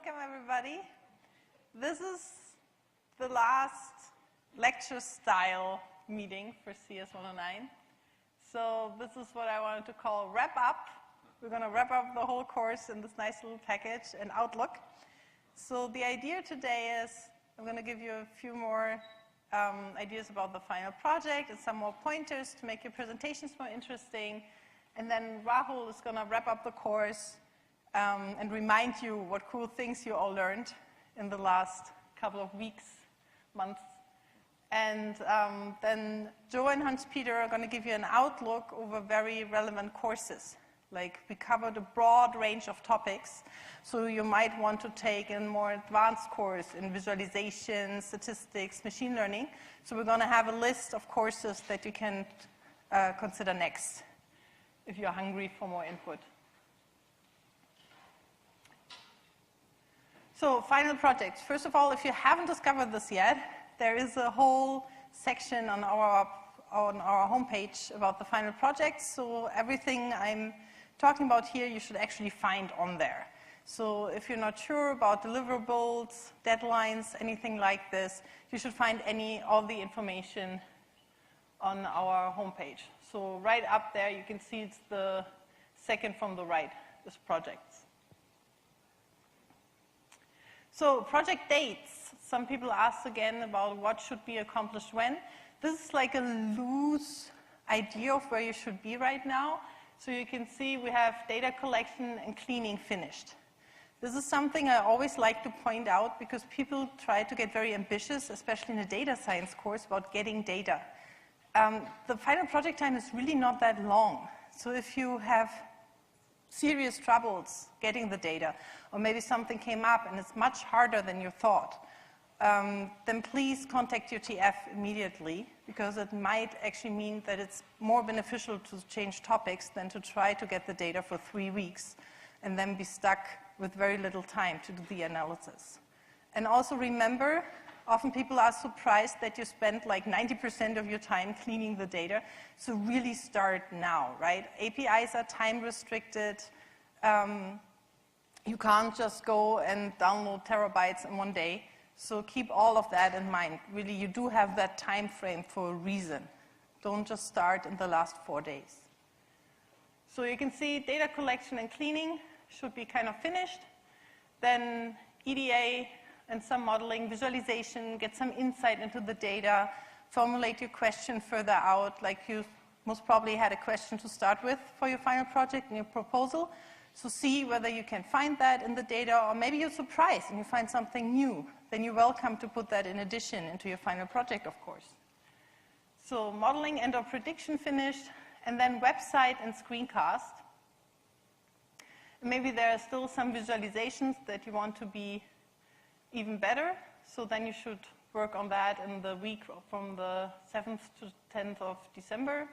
Welcome, everybody. This is the last lecture-style meeting for CS109. So this is what I wanted to call wrap up. We're going to wrap up the whole course in this nice little package and Outlook. So the idea today is I'm going to give you a few more ideas about the final project and some more pointers to make your presentations more interesting. And then Rahul is going to wrap up the course and remind you what cool things you all learned in the last couple of weeks, months. And then Joe and Hans-Peter are going to give you an outlook over very relevant courses. Like, we covered a broad range of topics, so you might want to take a more advanced course in visualization, statistics, machine learning. So we're going to have a list of courses that you can consider next if you're hungry for more input. So, final projects. First of all, if you haven't discovered this yet, there is a whole section on our homepage about the final project. So everything I'm talking about here, you should actually find on there. So if you're not sure about deliverables, deadlines, anything like this, you should find all the information on our homepage. So right up there, you can see it's the second from the right, this projects. So project dates. Some people asked again about what should be accomplished when. This is like a loose idea of where you should be right now. So you can see we have data collection and cleaning finished. This is something I always like to point out because people try to get very ambitious, especially in a data science course, about getting data. The final project time is really not that long. So if you have serious troubles getting the data, or maybe something came up and it's much harder than you thought, then please contact your TF immediately, because it might actually mean that it's more beneficial to change topics than to try to get the data for 3 weeks and then be stuck with very little time to do the analysis. And also remember, often people are surprised that you spend like 90% of your time cleaning the data. So really start now, right? APIs are time restricted. You can't just go and download terabytes in one day. So keep all of that in mind. Really, you do have that time frame for a reason. Don't just start in the last 4 days. So you can see data collection and cleaning should be kind of finished. Then EDA and some modeling, visualization, get some insight into the data, formulate your question further out, like you most probably had a question to start with for your final project in your proposal. So see whether you can find that in the data, or maybe you're surprised and you find something new. Then you're welcome to put that in addition into your final project, of course. So modeling and/or prediction finished, and then website and screencast. And maybe there are still some visualizations that you want to be even better, so then you should work on that in the week from the 7th to 10th of December.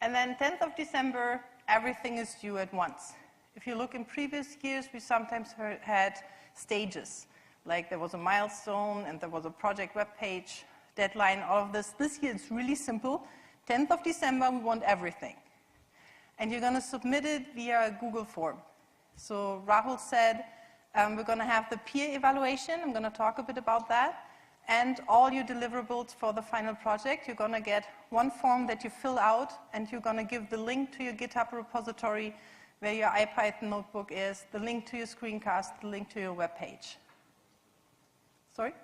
And then 10th of December, everything is due at once. If you look in previous years, we sometimes had stages, like there was a milestone and there was a project web page, deadline, all of this. This year it's really simple. 10th of December, we want everything. And you're going to submit it via a Google form. So Rahul said, we're going to have the peer evaluation. I'm going to talk a bit about that. And all your deliverables for the final project. You're going to get one form that you fill out, and you're going to give the link to your GitHub repository where your IPython notebook is, the link to your screencast, the link to your web page. Sorry?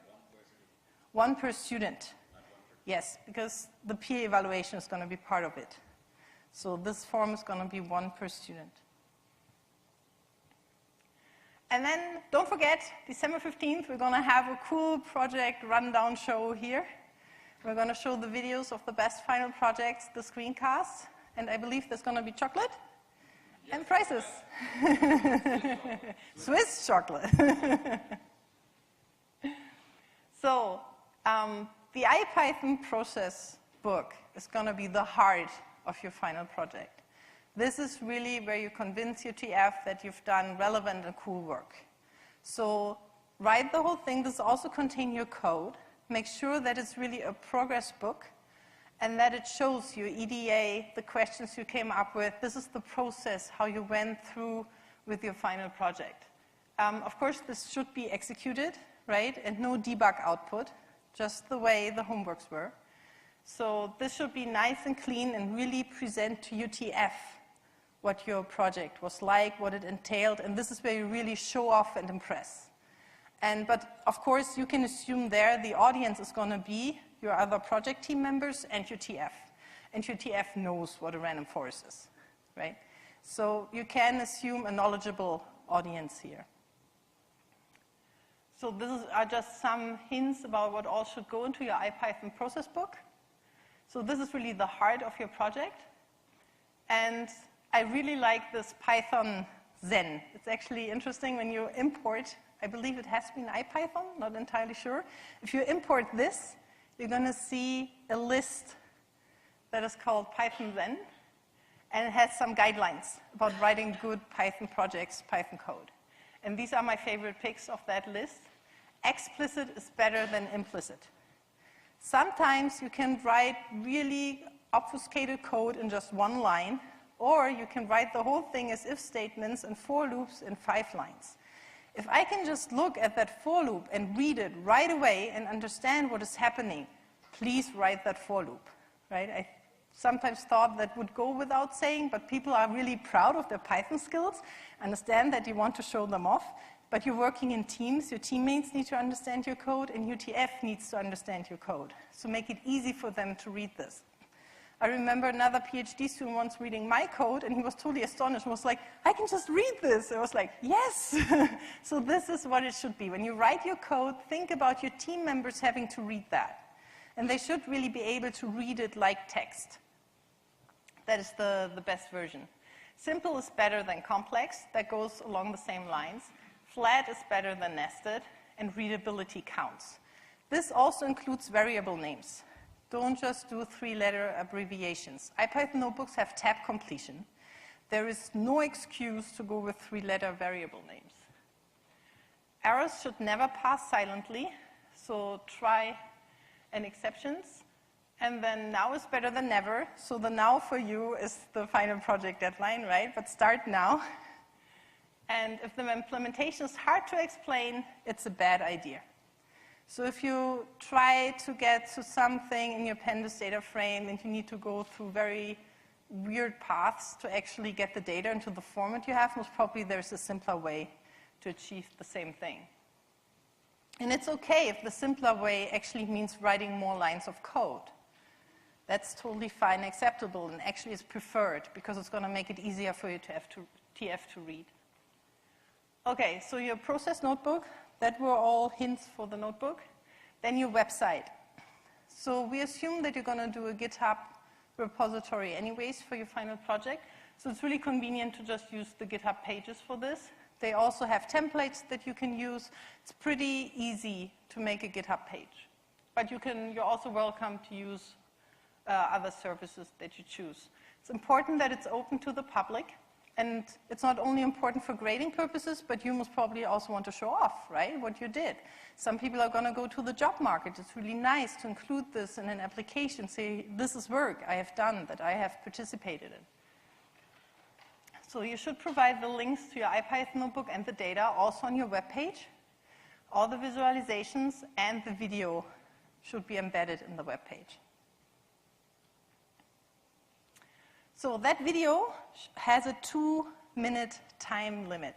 One per student. Yes, because the peer evaluation is going to be part of it. So this form is going to be one per student. And then, don't forget, December 15th, we're going to have a cool project rundown show here. We're going to show the videos of the best final projects, the screencasts, and I believe there's going to be chocolate and prizes. Swiss chocolate. So, the IPython process book is going to be the heart of your final project. This is really where you convince your TF that you've done relevant and cool work. So write the whole thing. This also contains your code. Make sure that it's really a progress book and that it shows your EDA, the questions you came up with. This is the process, how you went through with your final project. Of course, this should be executed, right? And no debug output, just the way the homeworks were. So this should be nice and clean and really present to UTF what your project was like, what it entailed, and this is where you really show off and impress. But of course, you can assume there the audience is going to be your other project team members and UTF. And UTF knows what a random forest is, right? So you can assume a knowledgeable audience here. So these are just some hints about what all should go into your IPython process book. So this is really the heart of your project. And I really like this Python Zen. It's actually interesting when you import, I believe it has been IPython, not entirely sure. If you import this, you're going to see a list that is called Python Zen, and it has some guidelines about writing good Python projects, Python code. And these are my favorite picks of that list. Explicit is better than implicit. Sometimes you can write really obfuscated code in just one line, or you can write the whole thing as if statements and for loops in 5 lines. If I can just look at that for loop and read it right away and understand what is happening, please write that for loop, right? I sometimes thought that would go without saying, but people are really proud of their Python skills, understand that you want to show them off, but you're working in teams, your teammates need to understand your code, and UTF needs to understand your code. So make it easy for them to read this. I remember another PhD student once reading my code, and he was totally astonished and was like, I can just read this. I was like, yes. So this is what it should be. When you write your code, think about your team members having to read that. And they should really be able to read it like text. That is the best version. Simple is better than complex. That goes along the same lines. Flat is better than nested, and readability counts. This also includes variable names. Don't just do 3-letter abbreviations. IPython notebooks have tab completion. There is no excuse to go with 3-letter variable names. Errors should never pass silently, so try and exceptions. And then now is better than never. So the now for you is the final project deadline, right? But start now. And if the implementation is hard to explain, it's a bad idea. So if you try to get to something in your pandas data frame and you need to go through very weird paths to actually get the data into the format you have, most probably there's a simpler way to achieve the same thing. And it's okay if the simpler way actually means writing more lines of code. That's totally fine, acceptable, and actually is preferred because it's going to make it easier for you to have TF to read. Okay, so your process notebook, that were all hints for the notebook. Then your website. So we assume that you're going to do a GitHub repository anyways for your final project. So it's really convenient to just use the GitHub pages for this. They also have templates that you can use. It's pretty easy to make a GitHub page. But you're also welcome to use other services that you choose. It's important that it's open to the public. And it's not only important for grading purposes, but you most probably also want to show off, right, what you did. Some people are going to go to the job market. It's really nice to include this in an application, say, this is work I have done, that I have participated in. So you should provide the links to your IPython notebook and the data also on your web page. All the visualizations and the video should be embedded in the web page. So that video has a 2-minute time limit.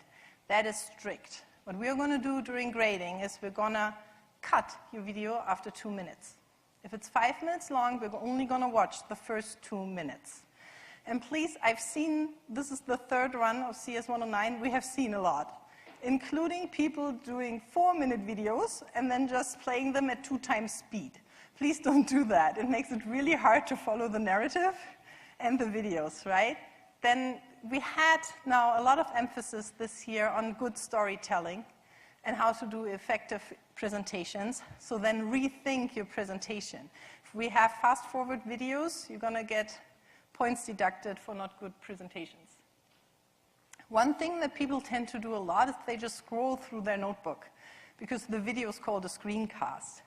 That is strict. What we're going to do during grading is we're going to cut your video after 2 minutes. If it's 5 minutes long, we're only going to watch the first 2 minutes. And please, this is the 3rd run of CS109, we have seen a lot, including people doing 4-minute videos and then just playing them at 2 times speed. Please don't do that. It makes it really hard to follow the narrative and the videos, right? Then we had now a lot of emphasis this year on good storytelling and how to do effective presentations. So then rethink your presentation. If we have fast-forward videos, you're going to get points deducted for not good presentations. One thing that people tend to do a lot is they just scroll through their notebook because the video is called a screencast.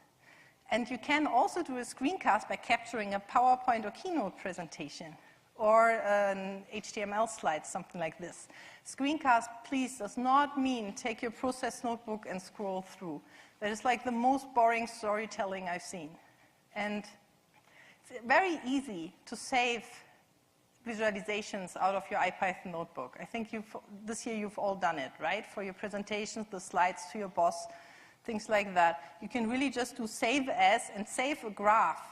And you can also do a screencast by capturing a PowerPoint or Keynote presentation. or an HTML slide, something like this. Screencast, please, does not mean take your process notebook and scroll through. That is like the most boring storytelling I've seen. And it's very easy to save visualizations out of your IPython notebook. I think this year you've all done it, right? For your presentations, the slides to your boss, things like that. You can really just do save as and save a graph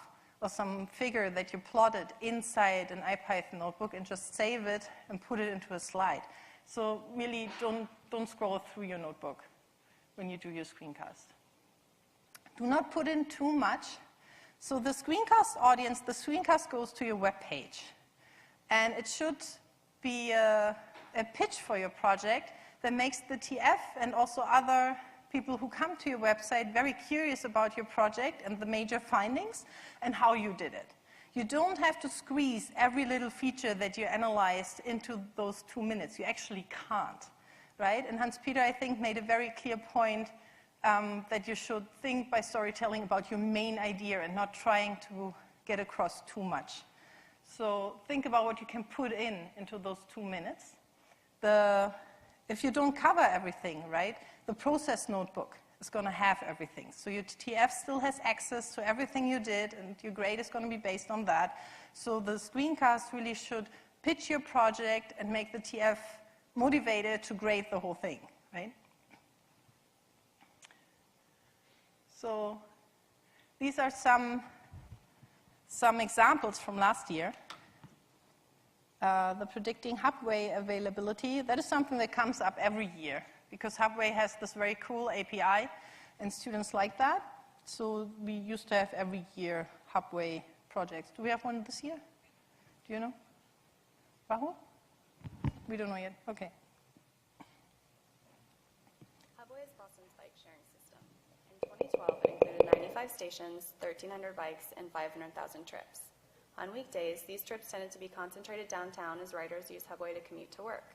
or some figure that you plotted inside an IPython notebook and just save it and put it into a slide. So really don't scroll through your notebook when you do your screencast. Do not put in too much. So the screencast audience, the screencast goes to your web page. And it should be a pitch for your project that makes the TF and also other people who come to your website very curious about your project and the major findings and how you did it. You don't have to squeeze every little feature that you analyzed into those 2 minutes. You actually can't, right? And Hans-Peter, I think, made a very clear point that you should think by storytelling about your main idea and not trying to get across too much. So think about what you can put into those 2 minutes. If you don't cover everything, right, the process notebook is going to have everything. So your TF still has access to everything you did, and your grade is going to be based on that. So the screencast really should pitch your project and make the TF motivated to grade the whole thing, right? So these are some examples from last year. The predicting Hubway availability, that is something that comes up every year because Hubway has this very cool API and students like that. So we used to have every year Hubway projects. Do we have one this year? Do you know? Rahul? We don't know yet. Okay. Hubway is Boston's bike sharing system. In 2012, it included 95 stations, 1,300 bikes, and 500,000 trips. On weekdays, these trips tended to be concentrated downtown as riders used Hubway to commute to work.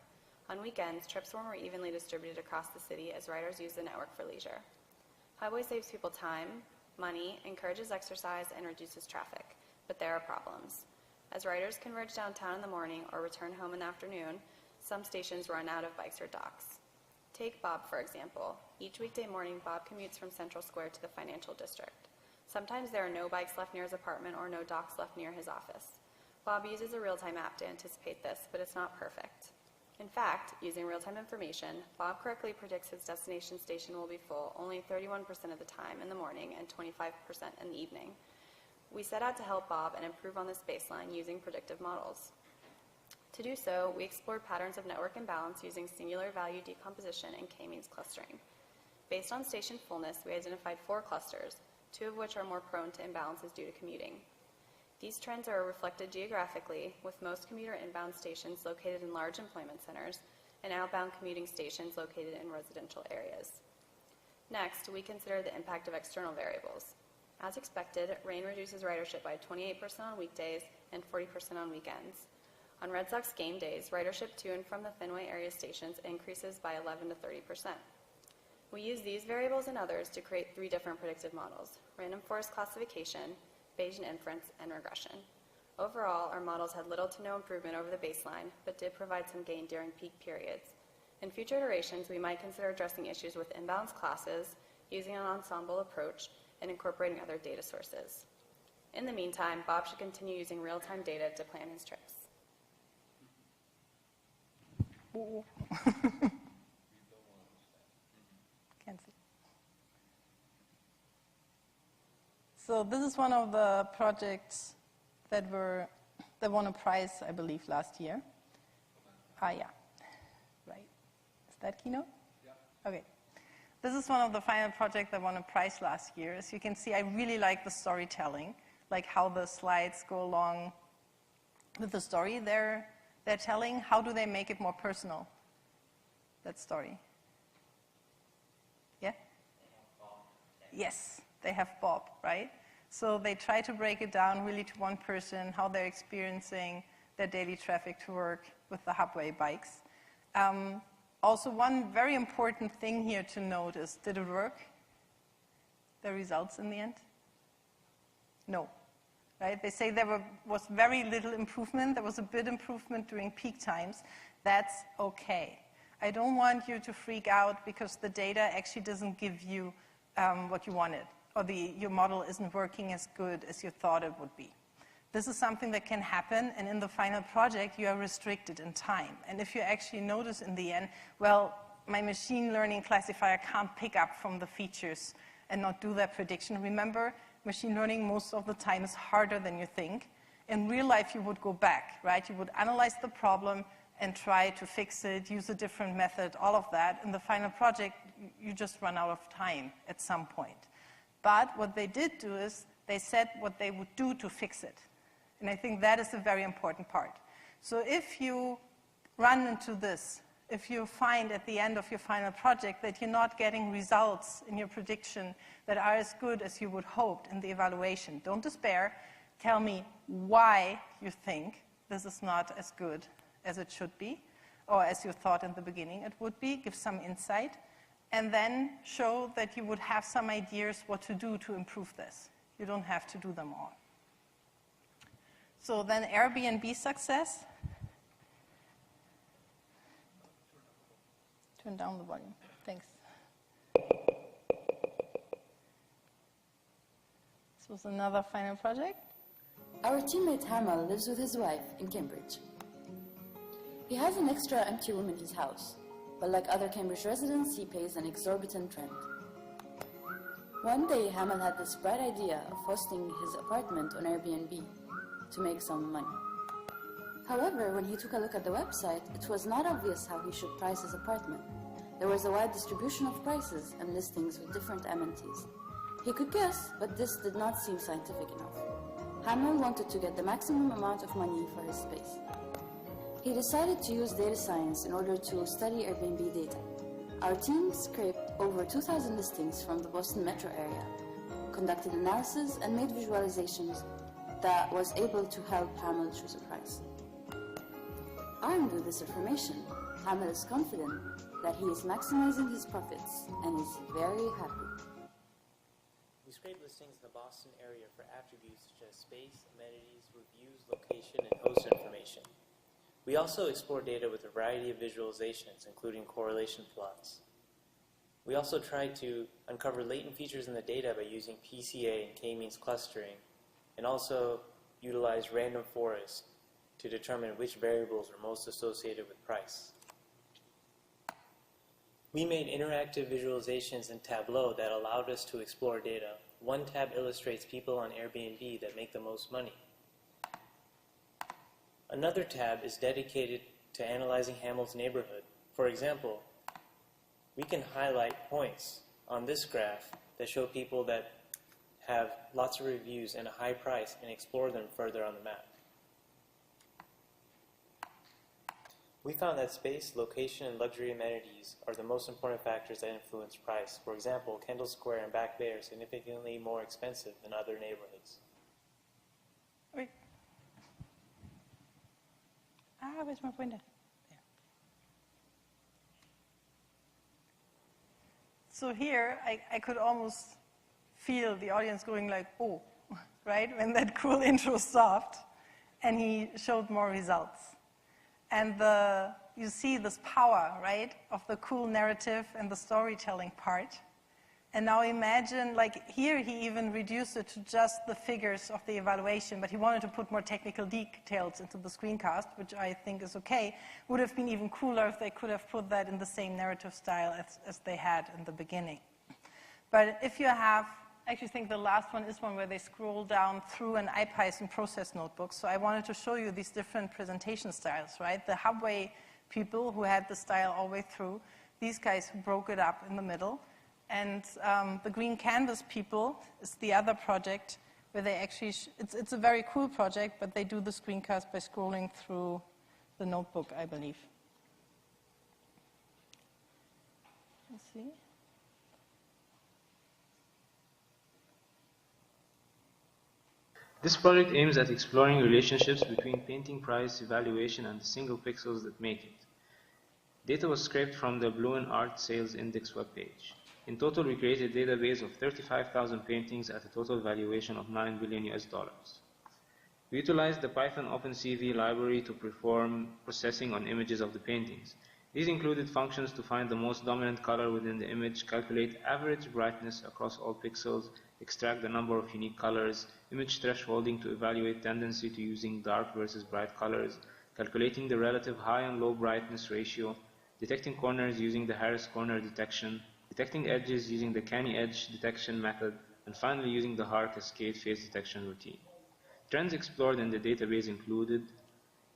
On weekends, trips were more evenly distributed across the city as riders used the network for leisure. Hubway saves people time, money, encourages exercise, and reduces traffic, but there are problems. As riders converge downtown in the morning or return home in the afternoon, some stations run out of bikes or docks. Take Bob, for example. Each weekday morning, Bob commutes from Central Square to the financial district. Sometimes there are no bikes left near his apartment or no docks left near his office. Bob uses a real-time app to anticipate this, but it's not perfect. In fact, using real-time information, Bob correctly predicts his destination station will be full only 31% of the time in the morning and 25% in the evening. We set out to help Bob and improve on this baseline using predictive models. To do so, we explored patterns of network imbalance using singular value decomposition and k-means clustering. Based on station fullness, we identified 4 clusters, 2 of which are more prone to imbalances due to commuting. These trends are reflected geographically, with most commuter inbound stations located in large employment centers and outbound commuting stations located in residential areas. Next, we consider the impact of external variables. As expected, rain reduces ridership by 28% on weekdays and 40% on weekends. On Red Sox game days, ridership to and from the Fenway area stations increases by 11 to 30%. We use these variables and others to create 3 different predictive models: random forest classification, Bayesian inference, and regression. Overall, our models had little to no improvement over the baseline, but did provide some gain during peak periods. In future iterations, we might consider addressing issues with imbalanced classes, using an ensemble approach, and incorporating other data sources. In the meantime, Bob should continue using real-time data to plan his trips. Can't see. So this is one of the projects that won a prize, I believe, last year. Yeah. Right. Is that Keynote? Yeah. Okay. This is one of the final projects that won a prize last year. As you can see, I really like the storytelling, like how the slides go along with the story they're telling. How do they make it more personal, that story? Yeah? Yes, they have Bob, right? So they try to break it down really to one person, how they're experiencing their daily traffic to work with the Hubway bikes. Also, one very important thing here to note is, did it work? The results in the end? No. right? They say there was very little improvement. There was a bit improvement during peak times. That's okay. I don't want you to freak out because the data actually doesn't give you what you wanted, or your model isn't working as good as you thought it would be. This is something that can happen, and in the final project, you are restricted in time. And if you actually notice in the end, well, my machine learning classifier can't pick up from the features and not do that prediction. Remember, machine learning most of the time is harder than you think. In real life, you would go back, right? You would analyze the problem and try to fix it, use a different method, all of that. In the final project, you just run out of time at some point. But what they did do is they said what they would do to fix it. And I think that is a very important part. So if you run into this, if you find at the end of your final project that you're not getting results in your prediction that are as good as you would hope in the evaluation, don't despair. Tell me why you think this is not as good as it should be, or as you thought in the beginning it would be. Give some insight, and then show that you would have some ideas what to do to improve this. You don't have to do them all. So then Airbnb Success. Turn down the volume. Thanks. This was another final project. Our teammate Hamel lives with his wife in Cambridge. He has an extra empty room in his house, but like other Cambridge residents, he pays an exorbitant rent. One day, Hamel had this bright idea of hosting his apartment on Airbnb to make some money. However, when he took a look at the website, it was not obvious how he should price his apartment. There was a wide distribution of prices and listings with different amenities. He could guess, but this did not seem scientific enough. Hamel wanted to get the maximum amount of money for his space. He decided to use data science in order to study Airbnb data. Our team scraped over 2,000 listings from the Boston metro area, conducted analysis, and made visualizations that was able to help Hamel choose a price. Armed with this information, Hamel is confident that he is maximizing his profits and is very happy. We scrape listings in the Boston area for attributes such as space, amenities, reviews, location, and host information. We also explore data with a variety of visualizations, including correlation plots. We also try to uncover latent features in the data by using PCA and k-means clustering, and also utilize random forest to determine which variables are most associated with price. We made interactive visualizations in Tableau that allowed us to explore data. One tab illustrates people on Airbnb that make the most money. Another tab is dedicated to analyzing Hamel's neighborhood. For example, we can highlight points on this graph that show people that have lots of reviews and a high price and explore them further on the map. We found that space, location, and luxury amenities are the most important factors that influence price. For example, Kendall Square and Back Bay are significantly more expensive than other neighborhoods. Wait. Where's my pointer? There. So here, I could almost feel the audience going like, oh, right? When that cool intro stopped, and he showed more results. And you see this power, right, of the cool narrative and the storytelling part. And now imagine, like here he even reduced it to just the figures of the evaluation, but he wanted to put more technical details into the screencast, which I think is okay. Would have been even cooler if they could have put that in the same narrative style as they had in the beginning. But if you have, I actually think the last one is one where they scroll down through an IPython process notebook. So I wanted to show you these different presentation styles, right? The Hubway people who had the style all the way through, these guys who broke it up in the middle. And the Green Canvas people is the other project where they actually, it's a very cool project, but they do the screencast by scrolling through the notebook, I believe. Let's see. This project aims at exploring relationships between painting price, evaluation, and the single pixels that make it. Data was scraped from the Blue and Art Sales Index webpage. In total, we created a database of 35,000 paintings at a total valuation of $9 billion US. We utilized the Python OpenCV library to perform processing on images of the paintings. These included functions to find the most dominant color within the image, calculate average brightness across all pixels, extract the number of unique colors, image thresholding to evaluate tendency to using dark versus bright colors, calculating the relative high and low brightness ratio, detecting corners using the Harris corner detection, detecting edges using the canny edge detection method, and finally using the Haar cascade phase detection routine. Trends explored in the database included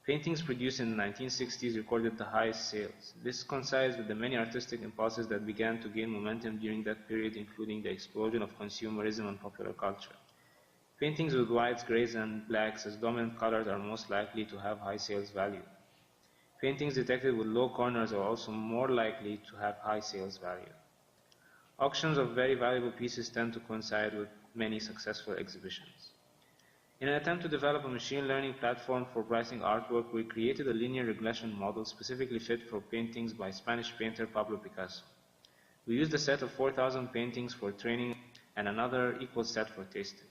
paintings produced in the 1960s recorded the highest sales. This coincides with the many artistic impulses that began to gain momentum during that period, including the explosion of consumerism and popular culture. Paintings with whites, grays, and blacks as dominant colors are most likely to have high sales value. Paintings detected with low corners are also more likely to have high sales value. Auctions of very valuable pieces tend to coincide with many successful exhibitions. In an attempt to develop a machine learning platform for pricing artwork, we created a linear regression model specifically fit for paintings by Spanish painter Pablo Picasso. We used a set of 4,000 paintings for training and another equal set for tasting.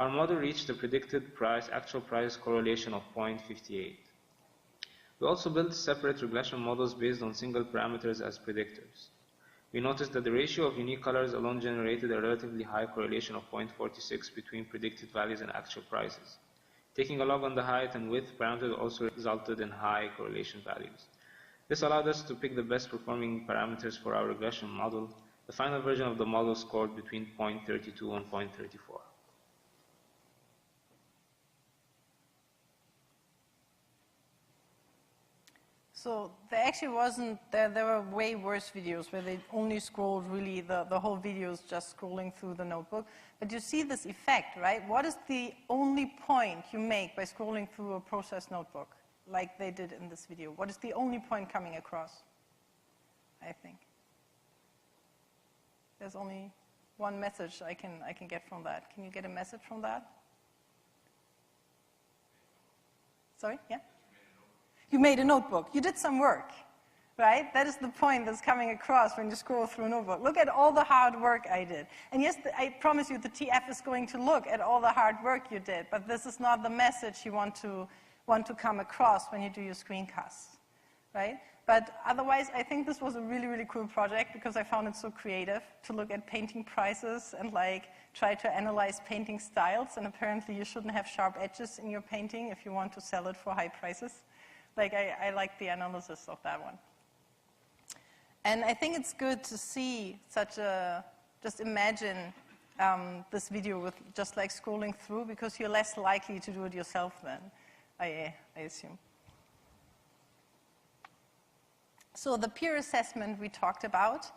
Our model reached a predicted actual price correlation of 0.58. We also built separate regression models based on single parameters as predictors. We noticed that the ratio of unique colors alone generated a relatively high correlation of 0.46 between predicted values and actual prices. Taking a log on the height and width parameters also resulted in high correlation values. This allowed us to pick the best performing parameters for our regression model. The final version of the model scored between 0.32 and 0.34. So there actually wasn't, there were way worse videos where they only scrolled really, the whole video is just scrolling through the notebook. But you see this effect, right? What is the only point you make by scrolling through a process notebook, like they did in this video? What is the only point coming across, I think? There's only one message I can get from that. Can you get a message from that? Sorry, yeah? You made a notebook. You did some work, right? That is the point that's coming across when you scroll through a notebook. Look at all the hard work I did. And yes, I promise you the TF is going to look at all the hard work you did, but this is not the message you want to come across when you do your screencasts, right? But otherwise, I think this was a really, really cool project because I found it so creative to look at painting prices and try to analyze painting styles. And apparently you shouldn't have sharp edges in your painting if you want to sell it for high prices. I like the analysis of that one. And I think it's good to see just imagine this video with just scrolling through because you're less likely to do it yourself then, I assume. So the peer assessment we talked about,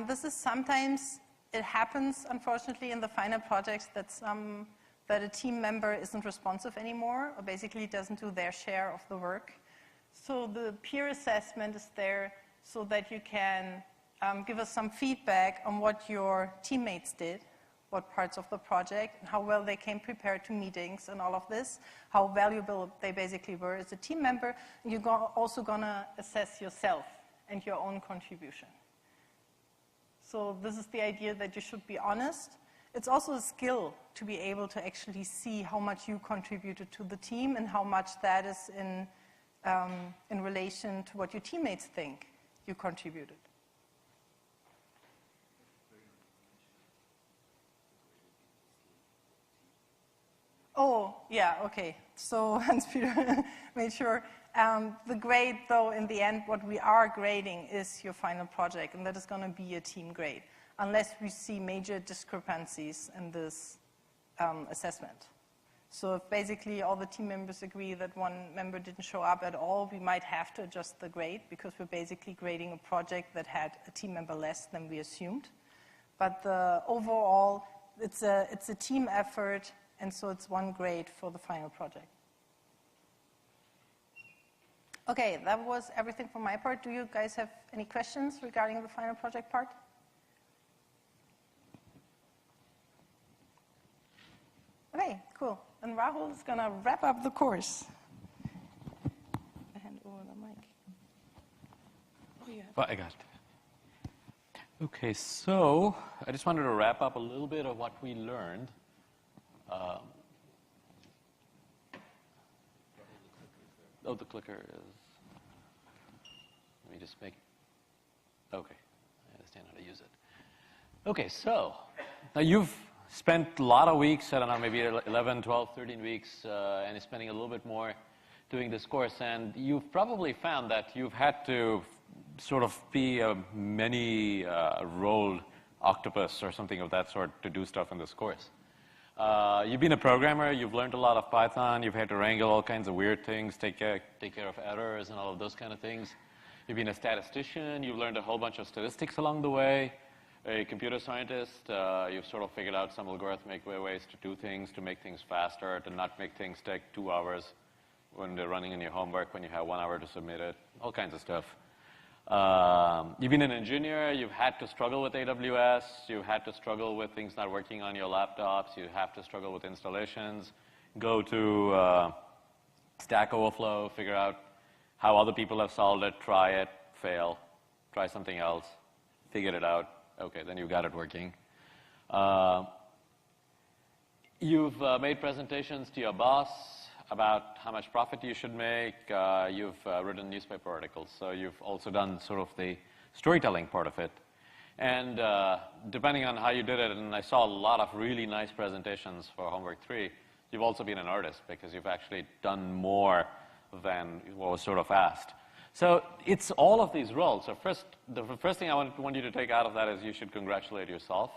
this is sometimes, it happens unfortunately in the final projects that a team member isn't responsive anymore or basically doesn't do their share of the work. So the peer assessment is there so that you can give us some feedback on what your teammates did, what parts of the project, and how well they came prepared to meetings and all of this, how valuable they basically were as a team member. And you're also going to assess yourself and your own contribution. So this is the idea that you should be honest. It's also a skill to be able to actually see how much you contributed to the team and how much that is in relation to what your teammates think you contributed. Oh, yeah, okay. So Hans-Peter made sure. The grade, though, in the end, what we are grading is your final project, and that is going to be a team grade, unless we see major discrepancies in this assessment. So if basically all the team members agree that one member didn't show up at all, we might have to adjust the grade because we're basically grading a project that had a team member less than we assumed. But overall, it's a team effort, and so it's one grade for the final project. Okay, that was everything from my part. Do you guys have any questions regarding the final project part? Okay, cool. And Rahul is going to wrap up the course. I hand over the mic. Oh, you have Well, I got it. Okay, so I just wanted to wrap up a little bit of what we learned. oh, the clicker is, let me just make, okay, I understand how to use it. Okay, so now you've spent a lot of weeks, I don't know, maybe 11, 12, 13 weeks, and you're spending a little bit more doing this course, and you've probably found that you've had to sort of be a many-rolled octopus or something of that sort to do stuff in this course. You've been a programmer, you've learned a lot of Python, you've had to wrangle all kinds of weird things, take care of errors and all of those kind of things. You've been a statistician, you've learned a whole bunch of statistics along the way. A computer scientist, you've sort of figured out some algorithmic ways to do things, to make things faster, to not make things take 2 hours when they're running in your homework, when you have 1 hour to submit it, all kinds of stuff. You've been an engineer, you've had to struggle with AWS, you've had to struggle with things not working on your laptops, you have to struggle with installations, go to Stack Overflow, figure out how other people have solved it, try it, fail, try something else, figure it out. Okay, then you've got it working. You've made presentations to your boss about how much profit you should make. You've written newspaper articles, so you've also done sort of the storytelling part of it. And depending on how you did it, and I saw a lot of really nice presentations for Homework 3, you've also been an artist because you've actually done more than what was sort of asked. So it's all of these roles. So the first thing I want you to take out of that is you should congratulate yourself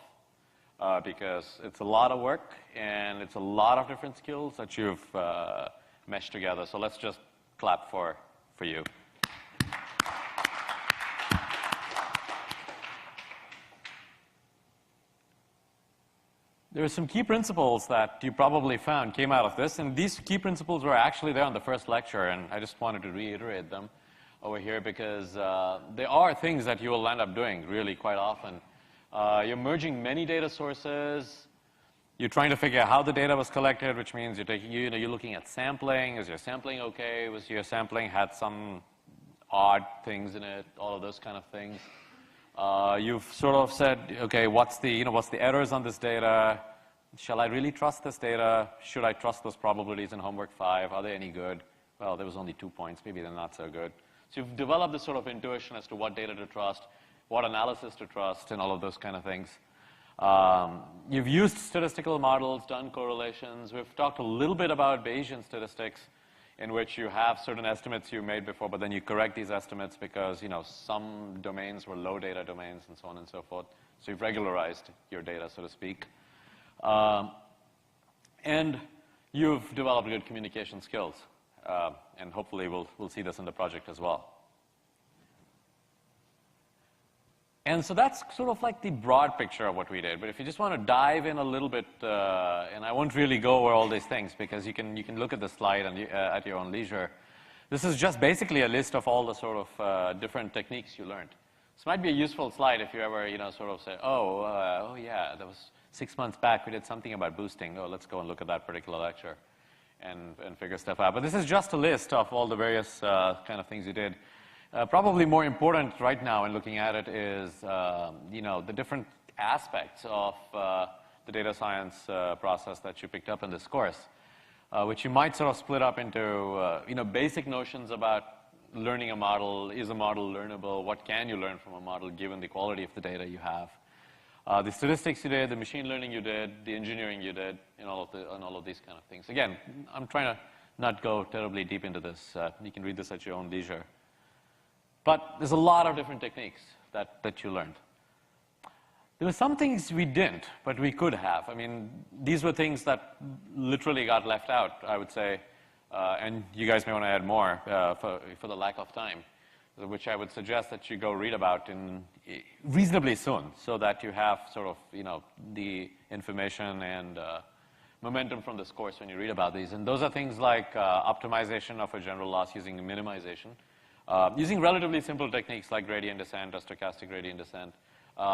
because it's a lot of work and it's a lot of different skills that you've meshed together. So let's just clap for you. There are some key principles that you probably found came out of this, and these key principles were actually there on the first lecture, and I just wanted to reiterate them over here because there are things that you will end up doing really quite often. You're merging many data sources. You're trying to figure out how the data was collected, which means you're looking at sampling. Is your sampling okay? Was your sampling had some odd things in it? All of those kind of things. You've sort of said, okay, what's the errors on this data? Shall I really trust this data? Should I trust those probabilities in Homework 5? Are they any good? Well, there was only 2 points. Maybe they're not so good. So you've developed this sort of intuition as to what data to trust, what analysis to trust, and all of those kind of things. You've used statistical models, done correlations. We've talked a little bit about Bayesian statistics, in which you have certain estimates you made before, but then you correct these estimates because some domains were low data domains and so on and so forth. So you've regularized your data, so to speak. And you've developed good communication skills. And hopefully we'll see this in the project as well. And so that's sort of like the broad picture of what we did. But if you just want to dive in a little bit, and I won't really go over all these things because you can look at the slide and at your own leisure. This is just basically a list of all the sort of different techniques you learned. This might be a useful slide if you ever sort of say, oh yeah, that was 6 months back we did something about boosting. Oh, let's go and look at that particular lecture and figure stuff out. But this is just a list of all the various kind of things you did. Probably more important right now in looking at it is, the different aspects of the data science process that you picked up in this course, which you might sort of split up into, basic notions about learning a model. Is a model learnable? What can you learn from a model given the quality of the data you have? The statistics you did, the machine learning you did, the engineering you did, and all of these kind of things. Again, I'm trying to not go terribly deep into this. You can read this at your own leisure. But there's a lot of different techniques that you learned. There were some things we didn't, but we could have. I mean, these were things that literally got left out, I would say, and you guys may want to add more for the lack of time, which I would suggest that you go read about in reasonably soon, so that you have sort of, the information and momentum from this course when you read about these. And those are things like optimization of a general loss using minimization. Using relatively simple techniques like gradient descent or stochastic gradient descent.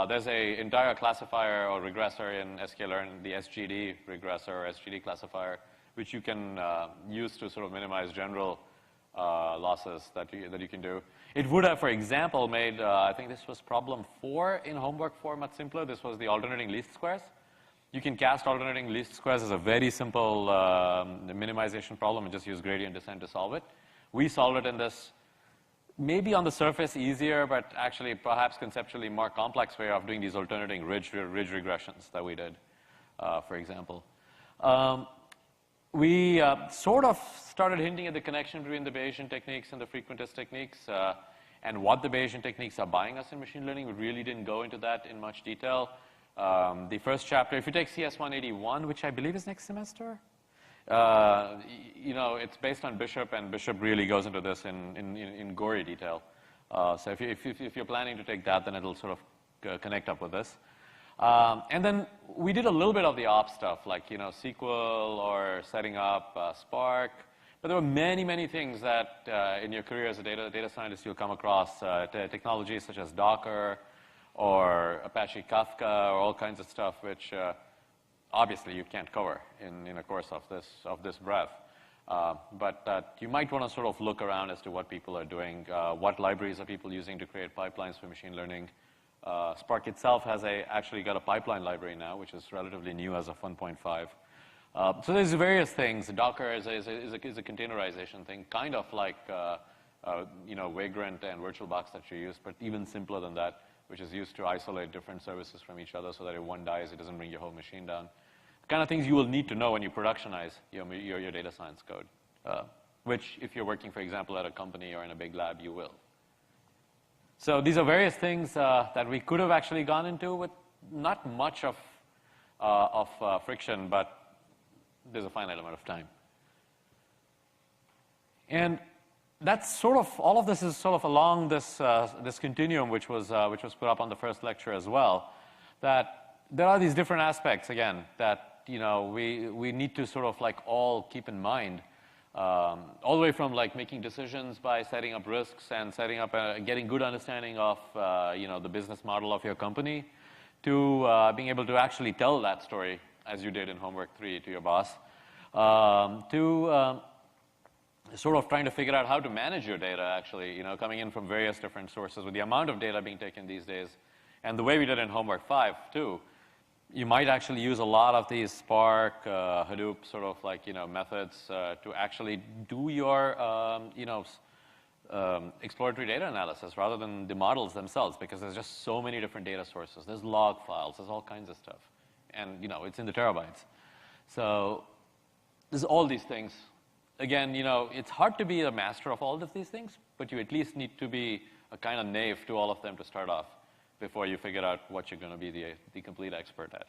There's an entire classifier or regressor in sklearn, the SGD regressor or SGD classifier, which you can use to sort of minimize general losses that you can do. It would have, for example, made, I think this was problem 4 in Homework 4, much simpler. This was the alternating least squares. You can cast alternating least squares as a very simple minimization problem and just use gradient descent to solve it. We solved it in this maybe on the surface easier, but actually perhaps conceptually more complex way of doing these alternating ridge regressions that we did, for example. We sort of started hinting at the connection between the Bayesian techniques and the frequentist techniques and what the Bayesian techniques are buying us in machine learning. We really didn't go into that in much detail. The first chapter, if you take CS 181, which I believe is next semester, you know, it's based on Bishop, and Bishop really goes into this in gory detail. So if you're planning to take that, then it'll sort of connect up with this. And then we did a little bit of the ops stuff, like, you know, SQL or setting up Spark. But there were many, many things that in your career as a data scientist you'll come across, technologies such as Docker or Apache Kafka or all kinds of stuff, which obviously you can't cover in a course of this breadth. But you might want to sort of look around as to what people are doing, what libraries are people using to create pipelines for machine learning. Spark itself has actually got a pipeline library now, which is relatively new as of 1.5. So there's various things. Docker is a containerization thing, kind of like you know, Vagrant and VirtualBox that you use, but even simpler than that, which is used to isolate different services from each other so that if one dies, it doesn't bring your whole machine down. The kind of things you will need to know when you productionize your data science code, which if you're working, for example, at a company or in a big lab, you will. So these are various things that we could have actually gone into with not much of friction, but there's a finite amount of time. And that's sort of, all of this is sort of along this, this continuum which was put up on the first lecture as well, that there are these different aspects, again, that, you know, we need to sort of like all keep in mind. All the way from like making decisions by setting up risks and setting up getting good understanding of you know, the business model of your company, to being able to actually tell that story as you did in homework 3 to your boss, to sort of trying to figure out how to manage your data, actually, you know, coming in from various different sources with the amount of data being taken these days, and the way we did in homework 5 too. You might actually use a lot of these Spark, Hadoop sort of like, you know, methods to actually do your, you know, exploratory data analysis rather than the models themselves, because there's just so many different data sources. There's log files, there's all kinds of stuff. And, you know, it's in the terabytes. So there's all these things. Again, you know, it's hard to be a master of all of these things, but you at least need to be a kind of knave to all of them to start off before you figure out what you're going to be the complete expert at.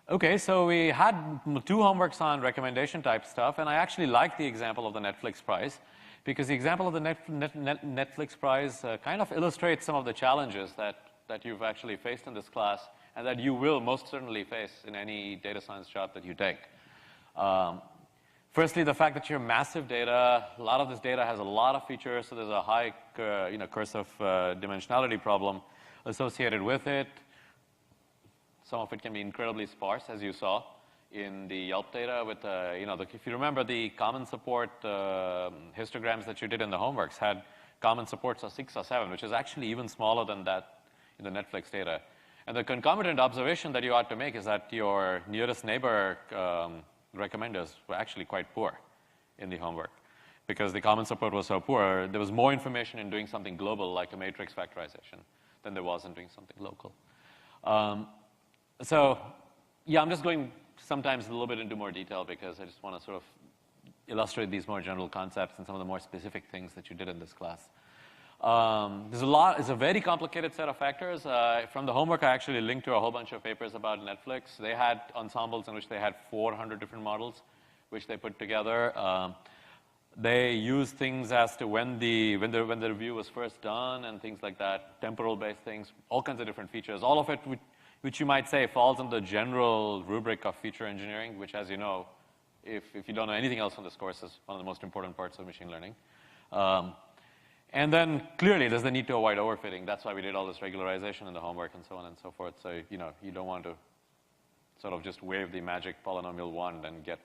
Okay, so we had 2 homeworks on recommendation type stuff, and I actually like the example of the Netflix prize, because the example of the Netflix prize kind of illustrates some of the challenges that you've actually faced in this class, and that you will most certainly face in any data science job that you take. Firstly, the fact that you have massive data, a lot of this data has a lot of features, so there's a high you know, cursive dimensionality problem associated with it. Some of it can be incredibly sparse, as you saw in the Yelp data with, you know, if you remember the common support histograms that you did in the homeworks had common supports of 6 or 7, which is actually even smaller than that in the Netflix data. And the concomitant observation that you ought to make is that your nearest neighbor recommenders were actually quite poor in the homework. Because the common support was so poor, there was more information in doing something global, like a matrix factorization, than there was in doing something local. So, yeah, I'm just going sometimes a little bit into more detail because I just want to sort of illustrate these more general concepts and some of the more specific things that you did in this class. It's a very complicated set of factors. From the homework, I actually linked to a whole bunch of papers about Netflix. They had ensembles in which they had 400 different models, which they put together. They used things as to when the review was first done and things like that, temporal-based things, all kinds of different features. All of it, which you might say falls in the general rubric of feature engineering, which, as you know, if you don't know anything else on this course, is one of the most important parts of machine learning. And then clearly there's the need to avoid overfitting. That's why we did all this regularization in the homework and so on and so forth. So, you know, you don't want to sort of just wave the magic polynomial wand and get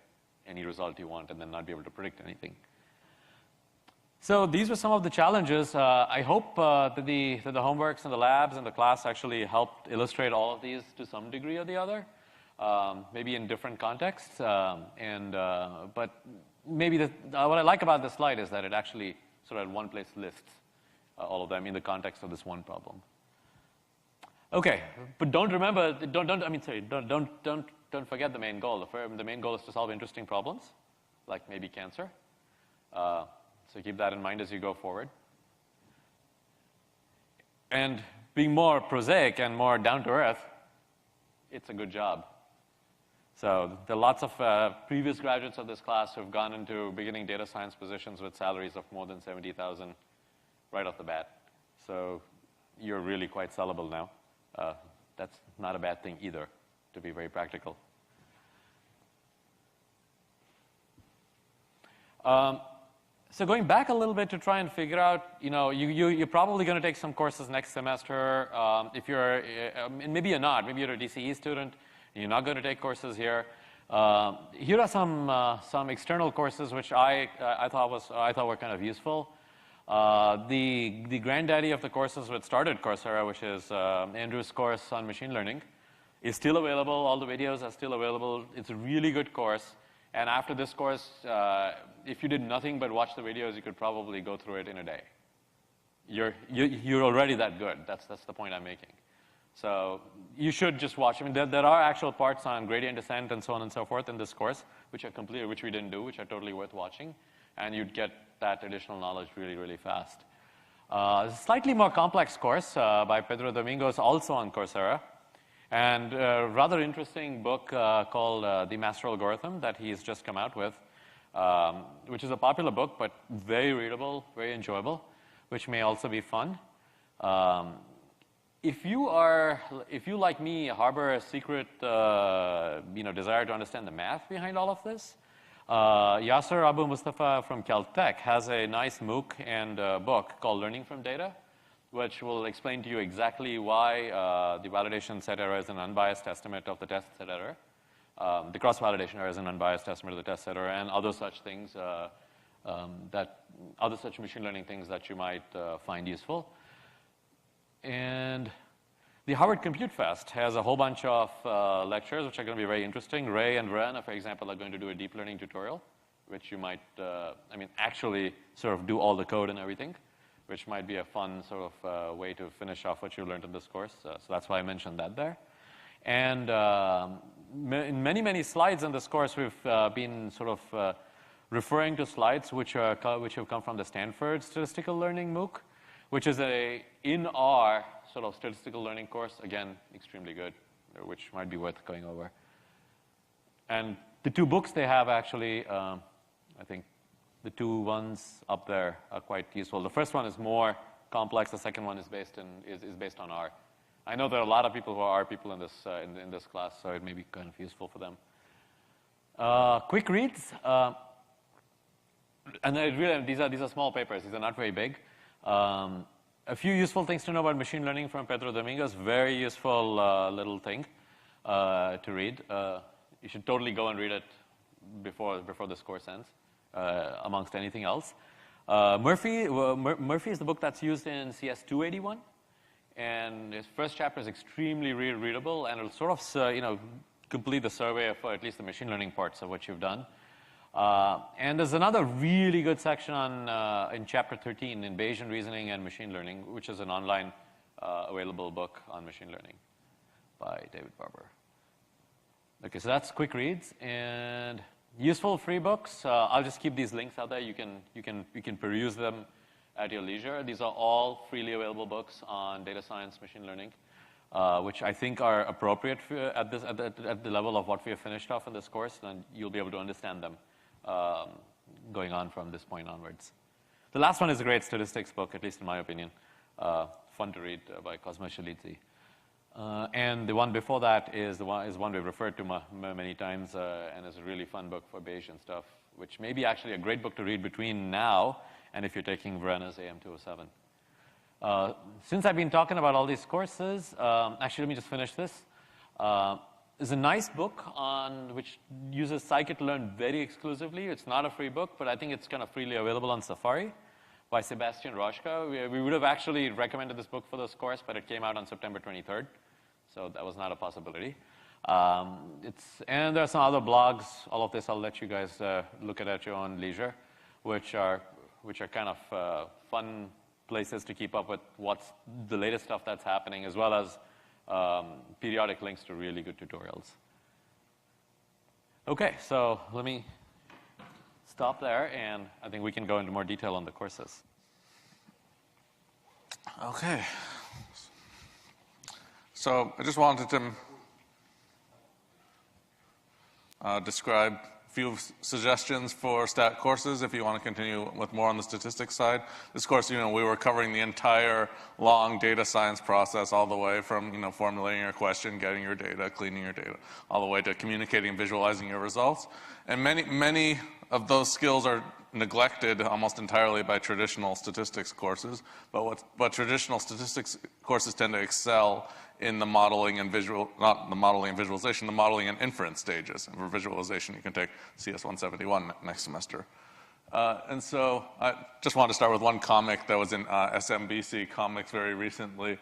any result you want and then not be able to predict anything. So these were some of the challenges. I hope that the homeworks and the labs and the class actually helped illustrate all of these to some degree or the other, maybe in different contexts. But maybe what I like about this slide is that it actually sort of in one place lists all of them in the context of this one problem. Okay, but don't forget the main goal. The main goal is to solve interesting problems, like maybe cancer. So keep that in mind as you go forward. And being more prosaic and more down to earth, it's a good job. So there are lots of previous graduates of this class who have gone into beginning data science positions with salaries of more than 70,000 right off the bat. So you're really quite sellable now. That's not a bad thing either, to be very practical. So going back a little bit to try and figure out, you're probably going to take some courses next semester. If you're, maybe you're not. Maybe you're a DCE student. And you're not going to take courses here. Here are some external courses which I thought were kind of useful. The granddaddy of the courses which started Coursera, which is Andrew's course on machine learning, is still available. All the videos are still available. It's a really good course. And after this course, if you did nothing but watch the videos, you could probably go through it in a day. You're already that good. That's the point I'm making. So you should just watch. I mean, there are actual parts on gradient descent and so on and so forth in this course, which are completed, which we didn't do, which are totally worth watching. And you'd get that additional knowledge really, really fast. A slightly more complex course by Pedro Domingos, also on Coursera. And a rather interesting book called The Master Algorithm that he's just come out with, which is a popular book, but very readable, very enjoyable, which may also be fun. If you, like me, harbor a secret desire to understand the math behind all of this, Yasser Abu Mustafa from Caltech has a nice MOOC and book called Learning from Data, which will explain to you exactly why the validation set error is an unbiased estimate of the test set error. The cross-validation error is an unbiased estimate of the test set error, and other such things, other such machine learning things that you might find useful. And the Harvard Compute Fest has a whole bunch of lectures which are going to be very interesting. Ray and Verena, for example, are going to do a deep learning tutorial, which you might, actually sort of do all the code and everything, which might be a fun sort of way to finish off what you learned in this course. So that's why I mentioned that there. And in many, many slides in this course, we've been sort of referring to slides which have come from the Stanford Statistical Learning MOOC, which is a in-R sort of statistical learning course. Again, extremely good, which might be worth going over. And the two books they have actually, I think the two ones up there are quite useful. The first one is more complex. The second one is based on R. I know there are a lot of people who are R people in this in this class, so it may be kind of useful for them. Quick reads, and these are small papers. These are not very big. A few useful things to know about machine learning from Pedro Domingos. Very useful little thing to read. You should totally go and read it before this course ends, amongst anything else. Murphy is the book that's used in CS 281, and his first chapter is extremely readable, and it'll sort of complete the survey of at least the machine learning parts of what you've done. And there's another really good section on in chapter 13 in Bayesian reasoning and machine learning, which is an online available book on machine learning by David Barber. Okay, so that's quick reads and useful free books. I'll just keep these links out there. You can peruse them at your leisure. These are all freely available books on data science, machine learning, which I think are appropriate at the level of what we have finished off in this course, and you'll be able to understand them going on from this point onwards. The last one is a great statistics book, at least in my opinion. Fun to read by Cosmo Shalitzi. And the one before that is one we've referred to many times, and is a really fun book for Bayesian stuff, which may be actually a great book to read between now and if you're taking Verena's AM207. Since I've been talking about all these courses, actually let me just finish this. There's a nice book which uses scikit-learn very exclusively. It's not a free book, but I think it's kind of freely available on Safari by Sebastian Roschka. We would have actually recommended this book for this course, but it came out on September 23rd, so that was not a possibility. And there are some other blogs. All of this I'll let you guys look at your own leisure, which are kind of fun places to keep up with what's the latest stuff that's happening, as well as periodic links to really good tutorials. Okay, so let me stop there, and I think we can go into more detail on the courses. Okay. So I just wanted to describe a few suggestions for stat courses if you want to continue with more on the statistics side. This course, we were covering the entire long data science process all the way from, formulating your question, getting your data, cleaning your data, all the way to communicating and visualizing your results. And many of those skills are neglected almost entirely by traditional statistics courses. But what traditional statistics courses tend to excel in the modeling and not the modeling and visualization, the modeling and inference stages. And for visualization, you can take CS171 next semester. And so I just wanted to start with one comic that was in SMBC Comics very recently.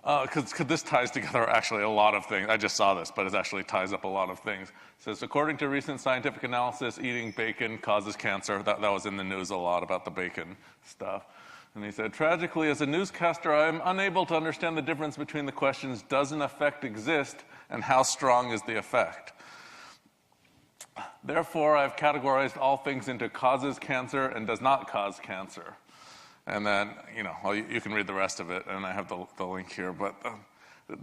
Because this ties together actually a lot of things. I just saw this, but it actually ties up a lot of things. It says, according to recent scientific analysis, eating bacon causes cancer. That was in the news a lot about the bacon stuff. And he said, tragically, as a newscaster, I am unable to understand the difference between the questions, does an effect exist, and how strong is the effect? Therefore, I've categorized all things into causes cancer and does not cause cancer. And then, you can read the rest of it, and I have the link here. But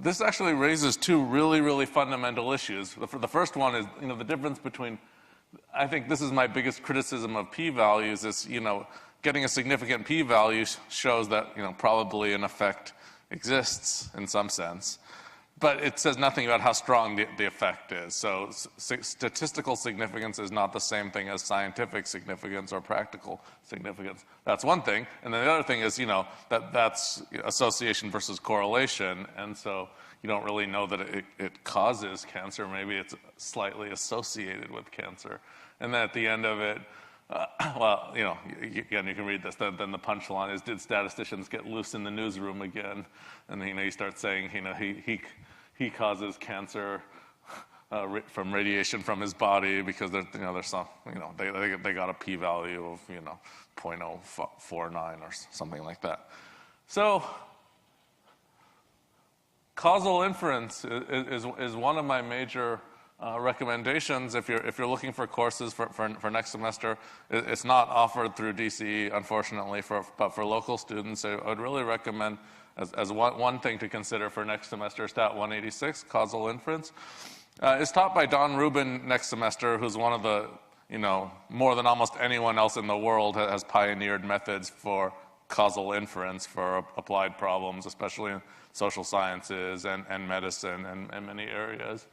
this actually raises two really, really fundamental issues. The first one is, the difference between, I think this is my biggest criticism of p-values is, getting a significant p-value shows that, probably an effect exists in some sense. But it says nothing about how strong the effect is. So statistical significance is not the same thing as scientific significance or practical significance. That's one thing. And then the other thing is, that's association versus correlation. And so you don't really know that it causes cancer. Maybe it's slightly associated with cancer. And then at the end of it, again, you can read this. Then the punchline is, did statisticians get loose in the newsroom again? And he starts saying, he causes cancer from radiation from his body because there's some, they got a p-value of 0.049 or something like that. So causal inference is one of my major recommendations if you're looking for courses for next semester. It's not offered through DCE, unfortunately, but for local students, I would really recommend as one thing to consider for next semester, Stat 186, causal inference. It's taught by Don Rubin next semester, who's one of the, more than almost anyone else in the world has pioneered methods for causal inference for applied problems, especially in social sciences and medicine and many areas.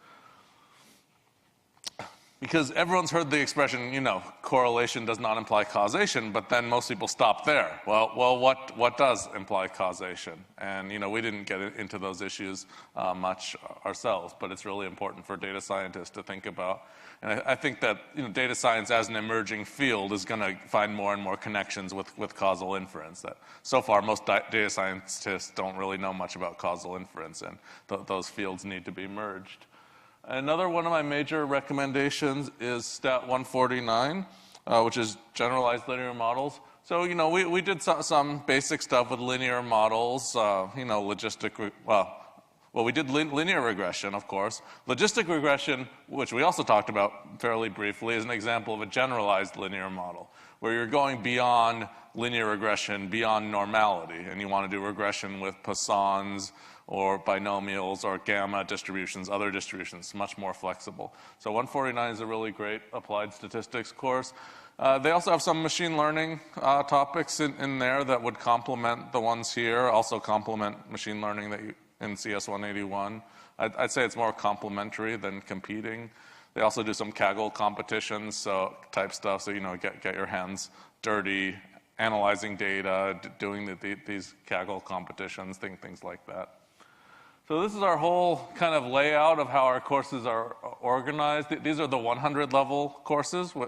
Because everyone's heard the expression, correlation does not imply causation, but then most people stop there. Well, what does imply causation? And, we didn't get into those issues much ourselves, but it's really important for data scientists to think about. And I think that, data science as an emerging field is going to find more and more connections with causal inference. That so far, most data scientists don't really know much about causal inference, and those fields need to be merged. Another one of my major recommendations is Stat 149, which is generalized linear models. So, we did some basic stuff with linear models, we did linear regression, of course. Logistic regression, which we also talked about fairly briefly, is an example of a generalized linear model, where you're going beyond linear regression, beyond normality, and you want to do regression with Poissons, or binomials, or gamma distributions, other distributions, much more flexible. So 149 is a really great applied statistics course. They also have some machine learning topics in there that would complement the ones here, also complement machine learning in CS181. I'd say it's more complementary than competing. They also do some Kaggle competitions, type stuff, so get your hands dirty, analyzing data, doing these Kaggle competitions, things like that. So this is our whole kind of layout of how our courses are organized. These are the 100-level courses. We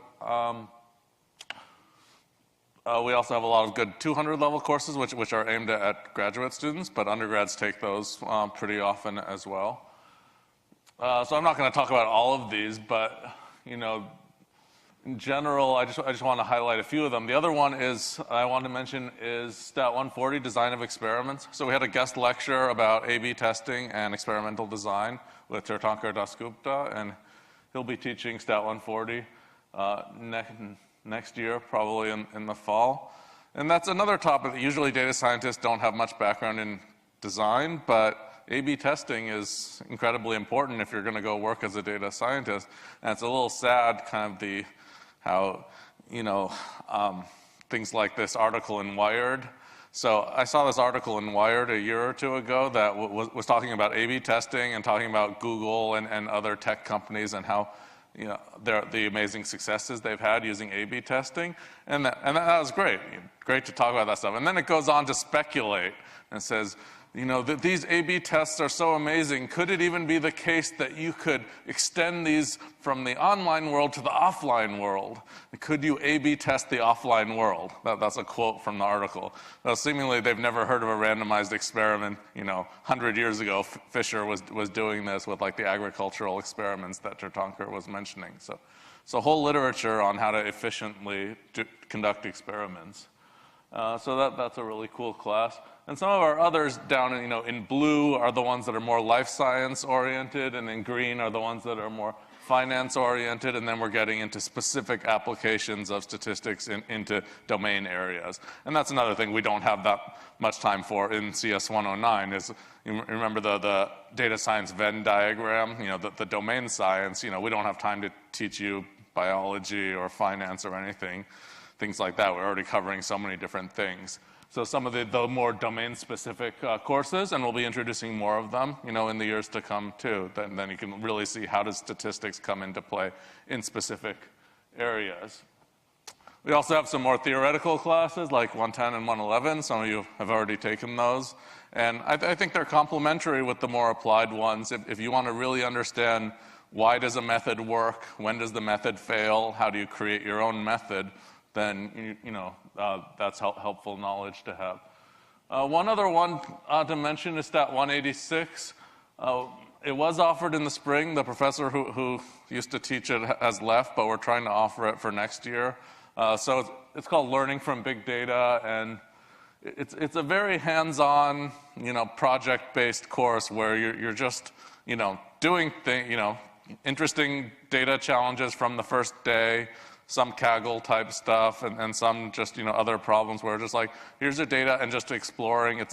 also have a lot of good 200-level courses, which are aimed at graduate students, but undergrads take those pretty often as well. So I'm not going to talk about all of these, but in general, I just want to highlight a few of them. The other one I want to mention is Stat 140, Design of Experiments. So we had a guest lecture about A/B testing and experimental design with Tirthankar Dasgupta, and he'll be teaching Stat 140 next year, probably in the fall. And that's another topic that usually data scientists don't have much background in design, but A/B testing is incredibly important if you're going to go work as a data scientist. And it's a little sad, kind of how things like this article in Wired. So I saw this article in Wired a year or two ago that was talking about A/B testing and talking about Google and other tech companies and how the amazing successes they've had using A/B testing. And that was great. Great to talk about that stuff. And then it goes on to speculate and says, that these A/B tests are so amazing. Could it even be the case that you could extend these from the online world to the offline world? Could you A/B test the offline world? That's a quote from the article. Now, seemingly, they've never heard of a randomized experiment. 100 years ago, Fisher was doing this with like the agricultural experiments that Tirthankar was mentioning. So whole literature on how to efficiently conduct experiments. So that's a really cool class. And some of our others down in blue are the ones that are more life science oriented, and in green are the ones that are more finance oriented, and then we're getting into specific applications of statistics into domain areas. And that's another thing we don't have that much time for in CS 109 is, you remember the data science Venn diagram, the domain science, we don't have time to teach you biology or finance or anything, things like that. We're already covering so many different things. So some of the more domain-specific courses, and we'll be introducing more of them, in the years to come too. Then you can really see how does statistics come into play in specific areas. We also have some more theoretical classes like 110 and 111. Some of you have already taken those. And I think they're complementary with the more applied ones. If you want to really understand why does a method work, when does the method fail, how do you create your own method, then that's helpful knowledge to have. One other one to mention is Stat 186. It was offered in the spring. The professor who used to teach it has left, but we're trying to offer it for next year. So it's called Learning from Big Data, and it's a very hands-on, project-based course where you're just, doing interesting data challenges from the first day, some Kaggle type stuff, and some just, other problems where just like, here's the data and just exploring.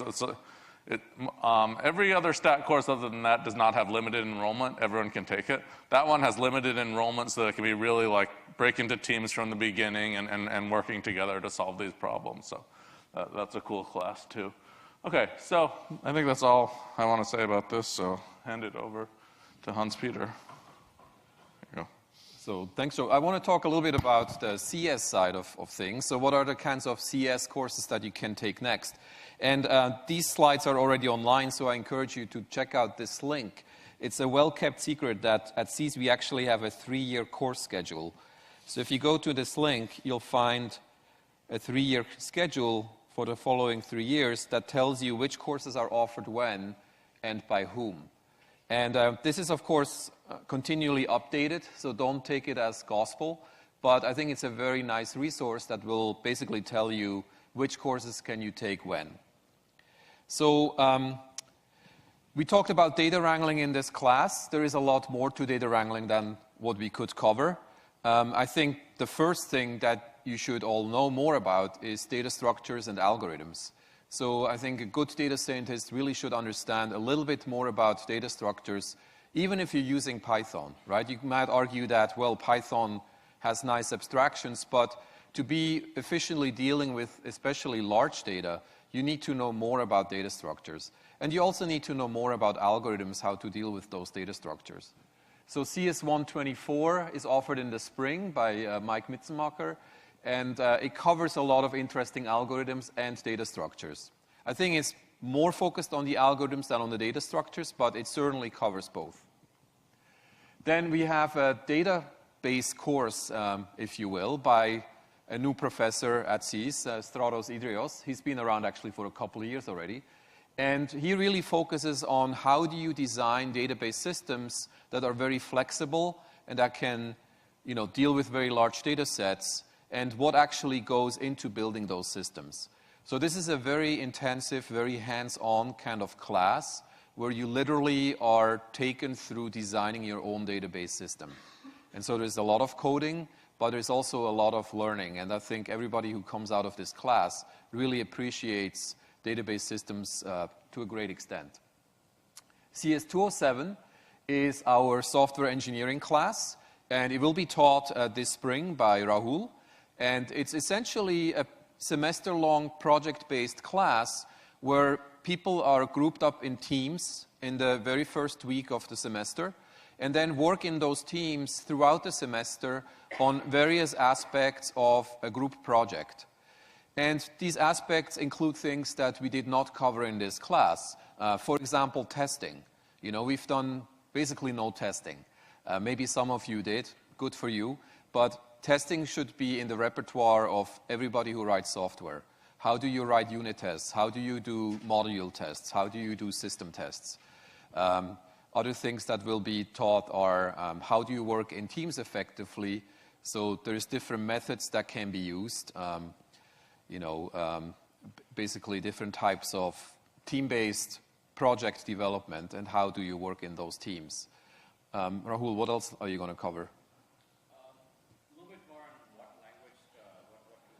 Every other stat course other than that does not have limited enrollment. Everyone can take it. That one has limited enrollment, so that it can be really like break into teams from the beginning and working together to solve these problems. So that's a cool class too. Okay, so I think that's all I want to say about this, so hand it over to Hans-Peter. So thanks, Joe. I want to talk a little bit about the CS side of things. So what are the kinds of CS courses that you can take next? And these slides are already online, so I encourage you to check out this link. It's a well-kept secret that at SEAS we actually have a 3-year course schedule. So if you go to this link, you'll find a 3-year schedule for the following 3 years that tells you which courses are offered when and by whom. And this is, of course, continually updated, so don't take it as gospel. But I think it's a very nice resource that will basically tell you which courses can you take when. So we talked about data wrangling in this class. There is a lot more to data wrangling than what we could cover. I think the first thing that you should all know more about is data structures and algorithms. So I think a good data scientist really should understand a little bit more about data structures, even if you're using Python, right? You might argue that, well, Python has nice abstractions, but to be efficiently dealing with especially large data, you need to know more about data structures. And you also need to know more about algorithms, how to deal with those data structures. So CS 124 is offered in the spring by Mike Mitzenmacher. And it covers a lot of interesting algorithms and data structures. I think it's more focused on the algorithms than on the data structures, but it certainly covers both. Then we have a database course, if you will, by a new professor at SEAS, Stratos Idrios. He's been around actually for a couple of years already. And he really focuses on how do you design database systems that are very flexible and that can, deal with very large data sets, and what actually goes into building those systems. So this is a very intensive, very hands-on kind of class where you literally are taken through designing your own database system. And so there's a lot of coding, but there's also a lot of learning. And I think everybody who comes out of this class really appreciates database systems to a great extent. CS207 is our software engineering class, and it will be taught this spring by Rahul. And it's essentially a semester-long project-based class where people are grouped up in teams in the very first week of the semester, and then work in those teams throughout the semester on various aspects of a group project. And these aspects include things that we did not cover in this class. For example, testing. We've done basically no testing. Maybe some of you did, good for you, but testing should be in the repertoire of everybody who writes software. How do you write unit tests? How do you do module tests? How do you do system tests? Other things that will be taught are how do you work in teams effectively? So there's different methods that can be used. Basically different types of team-based project development, and how do you work in those teams. Rahul, what else are you going to cover? A little bit more on what language,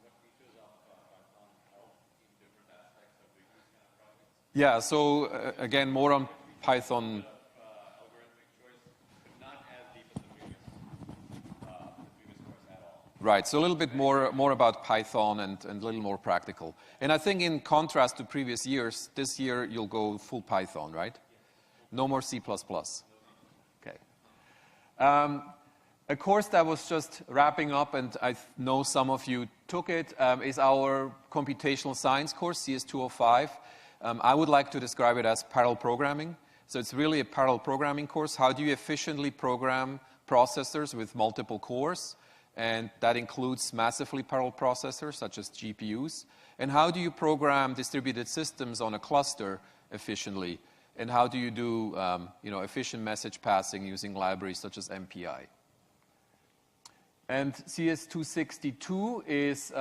what features of Python help in different aspects of these kind of projects. Yeah, so again, more on Python. Algorithmic choice, but not as deep as the previous course at all. Right, so a little bit more about Python and a little more practical. And I think in contrast to previous years, this year you'll go full Python, right? No more C++. Okay. A course that was just wrapping up, and I know some of you took it, is our computational science course, CS205. I would like to describe it as parallel programming. So it's really a parallel programming course. How do you efficiently program processors with multiple cores? And that includes massively parallel processors, such as GPUs. And how do you program distributed systems on a cluster efficiently? And how do you do efficient message passing using libraries such as MPI? And CS262 is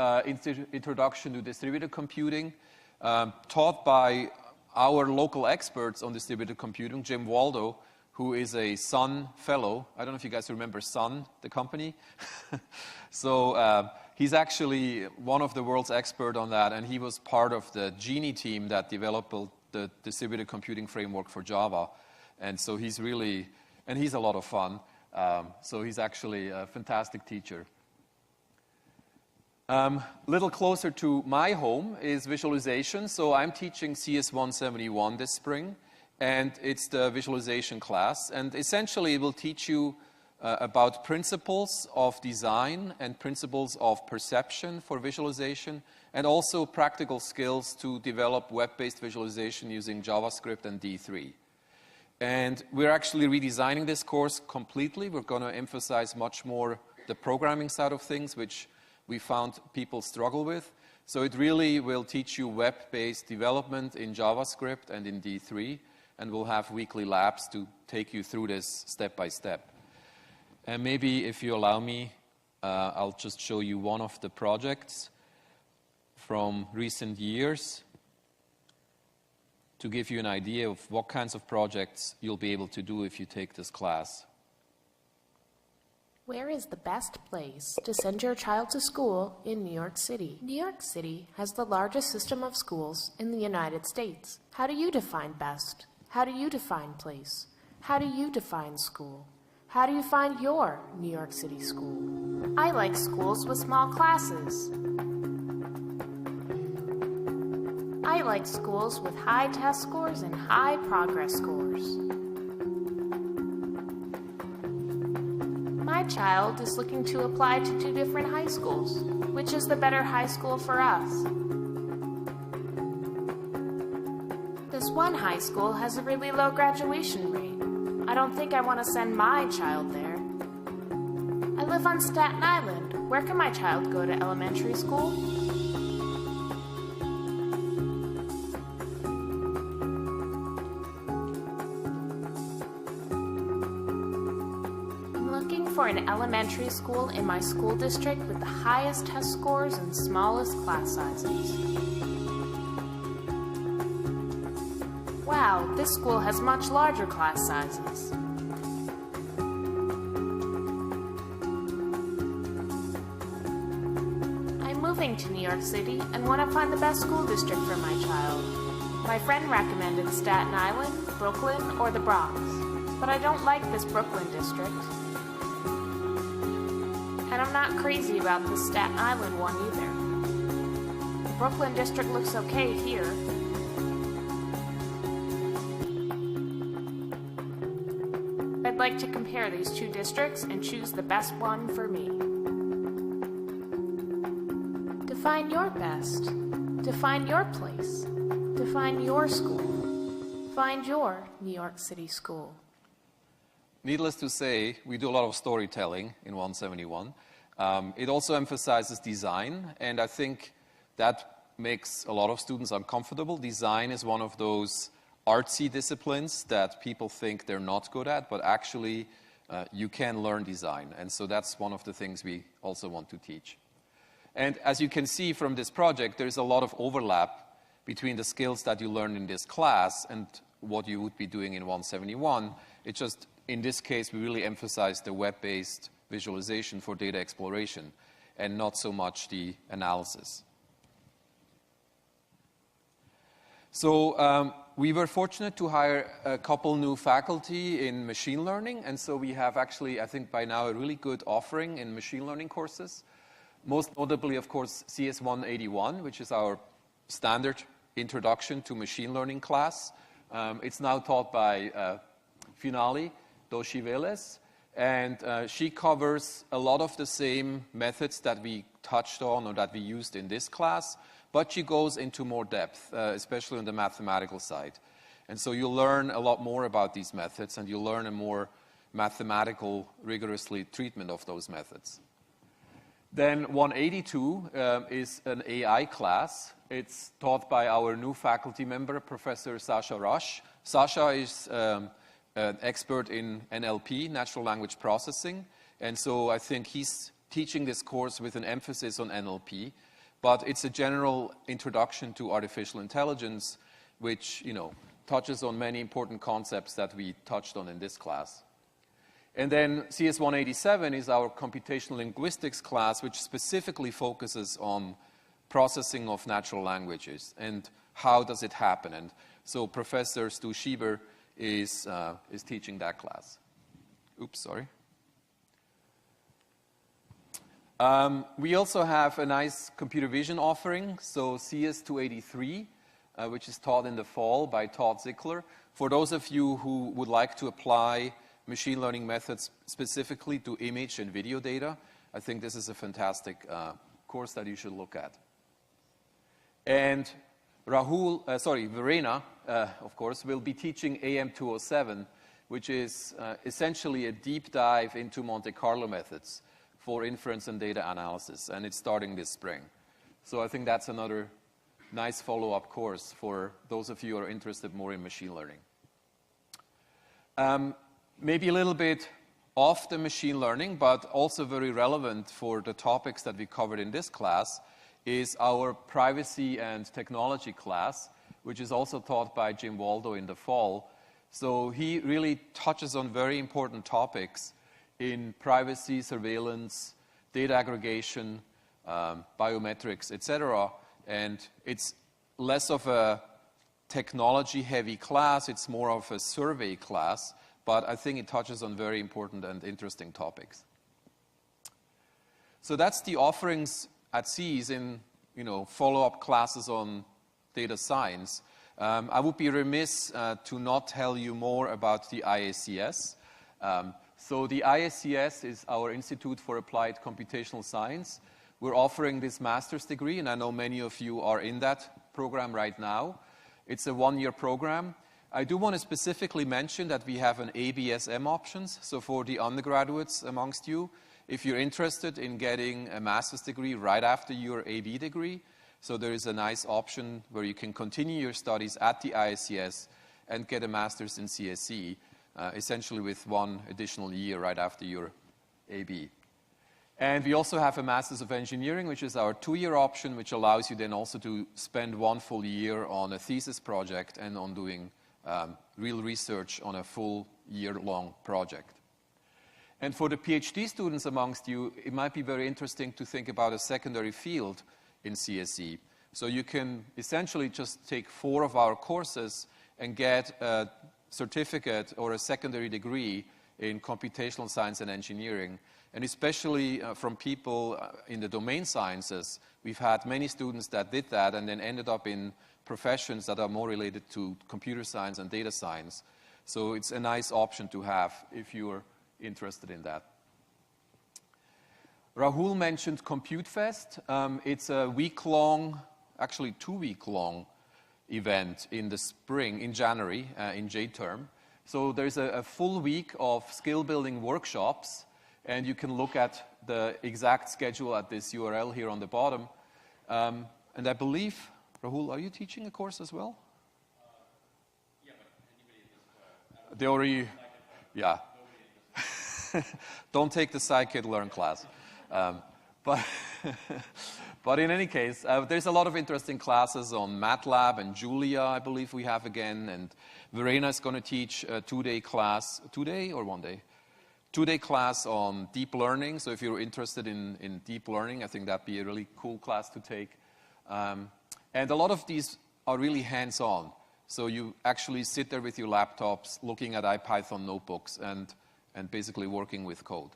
Introduction to Distributed Computing, taught by our local experts on distributed computing, Jim Waldo, who is a Sun Fellow. I don't know if you guys remember Sun, the company. So he's actually one of the world's experts on that, and he was part of the Genie team that developed the distributed computing framework for Java. And so he's really, and he's a lot of fun. So he's actually a fantastic teacher. Little closer to my home is visualization. So I'm teaching CS171 this spring, and it's the visualization class. And essentially it will teach you about principles of design and principles of perception for visualization, and also practical skills to develop web-based visualization using JavaScript and D3. And we're actually redesigning this course completely. We're going to emphasize much more the programming side of things, which we found people struggle with. So it really will teach you web-based development in JavaScript and in D3, and we'll have weekly labs to take you through this step by step. And maybe, if you allow me, I'll just show you one of the projects from recent years to give you an idea of what kinds of projects you'll be able to do if you take this class. Where is the best place to send your child to school in New York City? New York City has the largest system of schools in the United States. How do you define best? How do you define place? How do you define school? How do you find your New York City school? I like schools with small classes. I like schools with high test scores and high progress scores. My child is looking to apply to 2 different high schools. Which is the better high school for us? This one high school has a really low graduation rate. I don't think I want to send my child there. I live on Staten Island. Where can my child go to elementary school? for an elementary school in my school district with the highest test scores and smallest class sizes. Wow, this school has much larger class sizes. I'm moving to New York City and want to find the best school district for my child. My friend recommended Staten Island, Brooklyn, or the Bronx, but I don't like this Brooklyn district. And I'm not crazy about the Staten Island one either. The Brooklyn district looks okay here. I'd like to compare these two districts and choose the best one for me. Define your best. Define your place. Define your school. Find your New York City school. Needless to say, we do a lot of storytelling in 171. It also emphasizes design, and I think that makes a lot of students uncomfortable. Design is one of those artsy disciplines that people think they're not good at, but actually you can learn design. And so that's one of the things we also want to teach. And as you can see from this project, there's a lot of overlap between the skills that you learn in this class and what you would be doing in 171. It's just, in this case, we really emphasize the web-based visualization for data exploration and not so much the analysis. So we were fortunate to hire a couple new faculty in machine learning, and so we have actually, I think by now, a really good offering in machine learning courses. Most notably, of course, CS181, which is our standard introduction to machine learning class. It's now taught by Finali Doshi-Veles, and she covers a lot of the same methods that we touched on or that we used in this class, but she goes into more depth, especially on the mathematical side. And so you'll learn a lot more about these methods, and you'll learn a more mathematical, rigorously treatment of those methods. Then 182 is an AI class. It's taught by our new faculty member, Professor Sasha Rush. Sasha is an expert in NLP, natural language processing, and so I think he's teaching this course with an emphasis on NLP, but it's a general introduction to artificial intelligence, which, you know, touches on many important concepts that we touched on in this class. And then CS187 is our computational linguistics class, which specifically focuses on processing of natural languages and how does it happen. And so Professor Stu Schieber is teaching that class. Oops, sorry. We also have a nice computer vision offering, so CS283, which is taught in the fall by Todd Zickler. For those of you who would like to apply machine learning methods specifically to image and video data, I think this is a fantastic course that you should look at. And Verena, of course, will be teaching AM207, which is essentially a deep dive into Monte Carlo methods for inference and data analysis, and it's starting this spring. So I think that's another nice follow-up course for those of you who are interested more in machine learning. Maybe a little bit off the machine learning, but also very relevant for the topics that we covered in this class, is our privacy and technology class, which is also taught by Jim Waldo in the fall. So he really touches on very important topics in privacy, surveillance, data aggregation, biometrics, etc. And it's less of a technology-heavy class, it's more of a survey class, but I think it touches on very important and interesting topics. So that's the offerings at SEAS in, follow-up classes on data science. I would be remiss to not tell you more about the IACS. So the IACS is our Institute for Applied Computational Science. We're offering this master's degree, and I know many of you are in that program right now. It's a one-year program. I do want to specifically mention that we have an ABSM options. So for the undergraduates amongst you, if you're interested in getting a master's degree right after your AB degree, so there is a nice option where you can continue your studies at the IACS and get a master's in CSE, essentially with one additional year right after your AB. And we also have a Masters of Engineering, which is our 2-year option, which allows you then also to spend 1 full year on a thesis project and on doing real research on a full year-long project. And for the PhD students amongst you, it might be very interesting to think about a secondary field in CSE. So you can essentially just take 4 of our courses and get a certificate or a secondary degree in computational science and engineering. And especially from people in the domain sciences, we've had many students that did that and then ended up in professions that are more related to computer science and data science. So it's a nice option to have if you're interested in that. Rahul mentioned Compute Fest. It's a week-long, actually 2-week-long event in the spring, in January, in J-term. So there's a full week of skill-building workshops, and you can look at the exact schedule at this URL here on the bottom. And I believe, Rahul, are you teaching a course as well? Yeah, but anybody They already, yeah. Don't take the scikit-learn class. But in any case, there's a lot of interesting classes on MATLAB and Julia, I believe we have again. And Verena is going to teach a 2-day class, 2-day or 1 day? 2-day class on deep learning. So if you're interested in deep learning, I think that'd be a really cool class to take. And a lot of these are really hands-on. So you actually sit there with your laptops looking at IPython notebooks and basically working with code.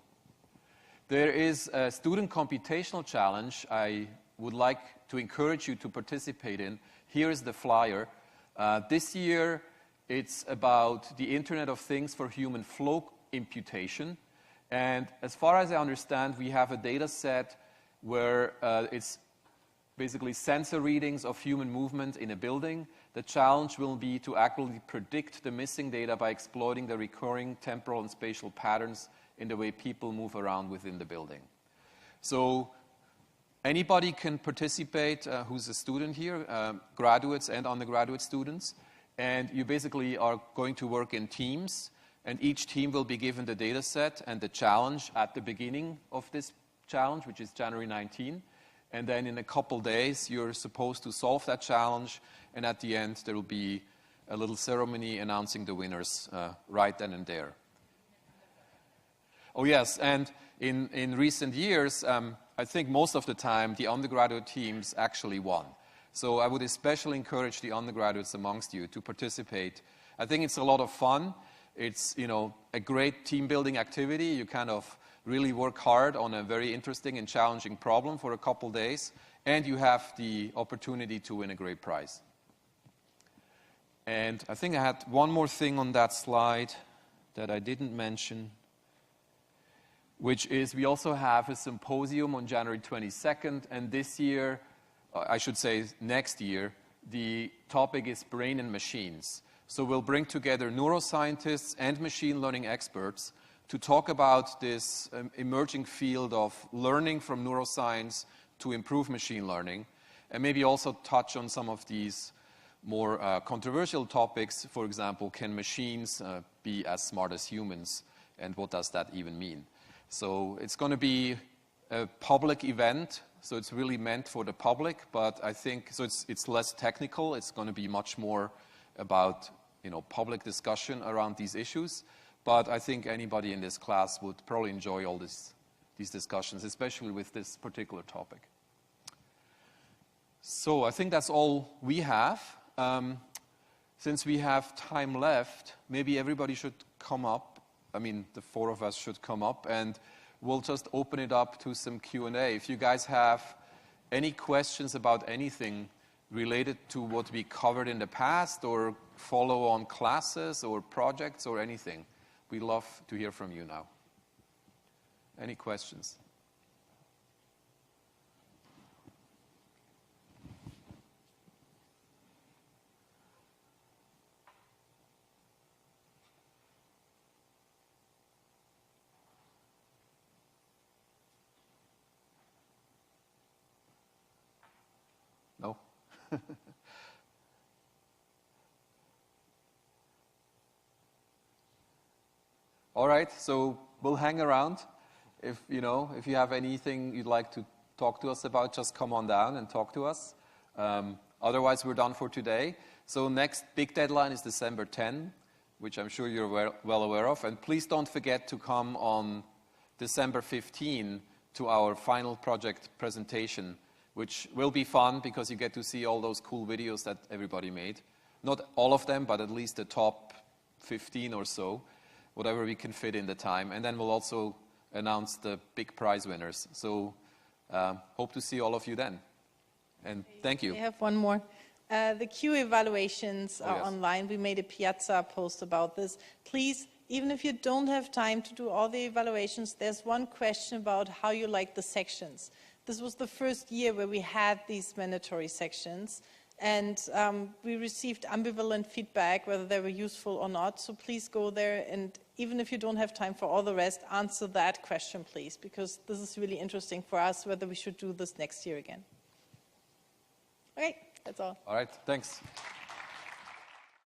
There is a student computational challenge I would like to encourage you to participate in. Here is the flyer. This year, it's about the Internet of Things for human flow imputation. And as far as I understand, we have a data set where it's basically sensor readings of human movement in a building. The challenge will be to accurately predict the missing data by exploiting the recurring temporal and spatial patterns in the way people move around within the building. So anybody can participate who's a student here, graduates and undergraduate students. And you basically are going to work in teams. And each team will be given the data set and the challenge at the beginning of this challenge, which is January 19. And then in a couple days, you're supposed to solve that challenge. And at the end, there will be a little ceremony announcing the winners right then and there. Oh, yes. And in recent years, I think most of the time, the undergraduate teams actually won. So I would especially encourage the undergraduates amongst you to participate. I think it's a lot of fun. It's, a great team-building activity. You kind of really work hard on a very interesting and challenging problem for a couple days, and you have the opportunity to win a great prize. And I think I had one more thing on that slide that I didn't mention, which is we also have a symposium on January 22nd, and this year, I should say next year, the topic is brain and machines. So we'll bring together neuroscientists and machine learning experts to talk about this emerging field of learning from neuroscience to improve machine learning, and maybe also touch on some of these more controversial topics. For example, can machines be as smart as humans, and what does that even mean? So it's going to be a public event, so it's really meant for the public, but I think, so it's less technical. It's going to be much more about, public discussion around these issues. But I think anybody in this class would probably enjoy all these discussions, especially with this particular topic. So I think that's all we have. Since we have time left, maybe everybody should come up. I mean, the 4 of us should come up, and we'll just open it up to some Q&A. If you guys have any questions about anything related to what we covered in the past, or follow-on classes or projects or anything, we'd love to hear from you now. Any questions? No? All right, so we'll hang around. if you have anything you'd like to talk to us about, just come on down and talk to us. Otherwise, we're done for today. So next big deadline is December 10, which I'm sure you're well aware of. And please don't forget to come on December 15 to our final project presentation, which will be fun because you get to see all those cool videos that everybody made. Not all of them, but at least the top 15 or so, whatever we can fit in the time. And then we'll also announce the big prize winners. So hope to see all of you then. And thank you. We have one more. The Q evaluations are online. We made a Piazza post about this. Please, even if you don't have time to do all the evaluations, there's one question about how you like the sections. This was the first year where we had these mandatory sections, and we received ambivalent feedback whether they were useful or not. So please go there, and even if you don't have time for all the rest, answer that question, please, because this is really interesting for us whether we should do this next year again. Okay, that's all. All right, thanks.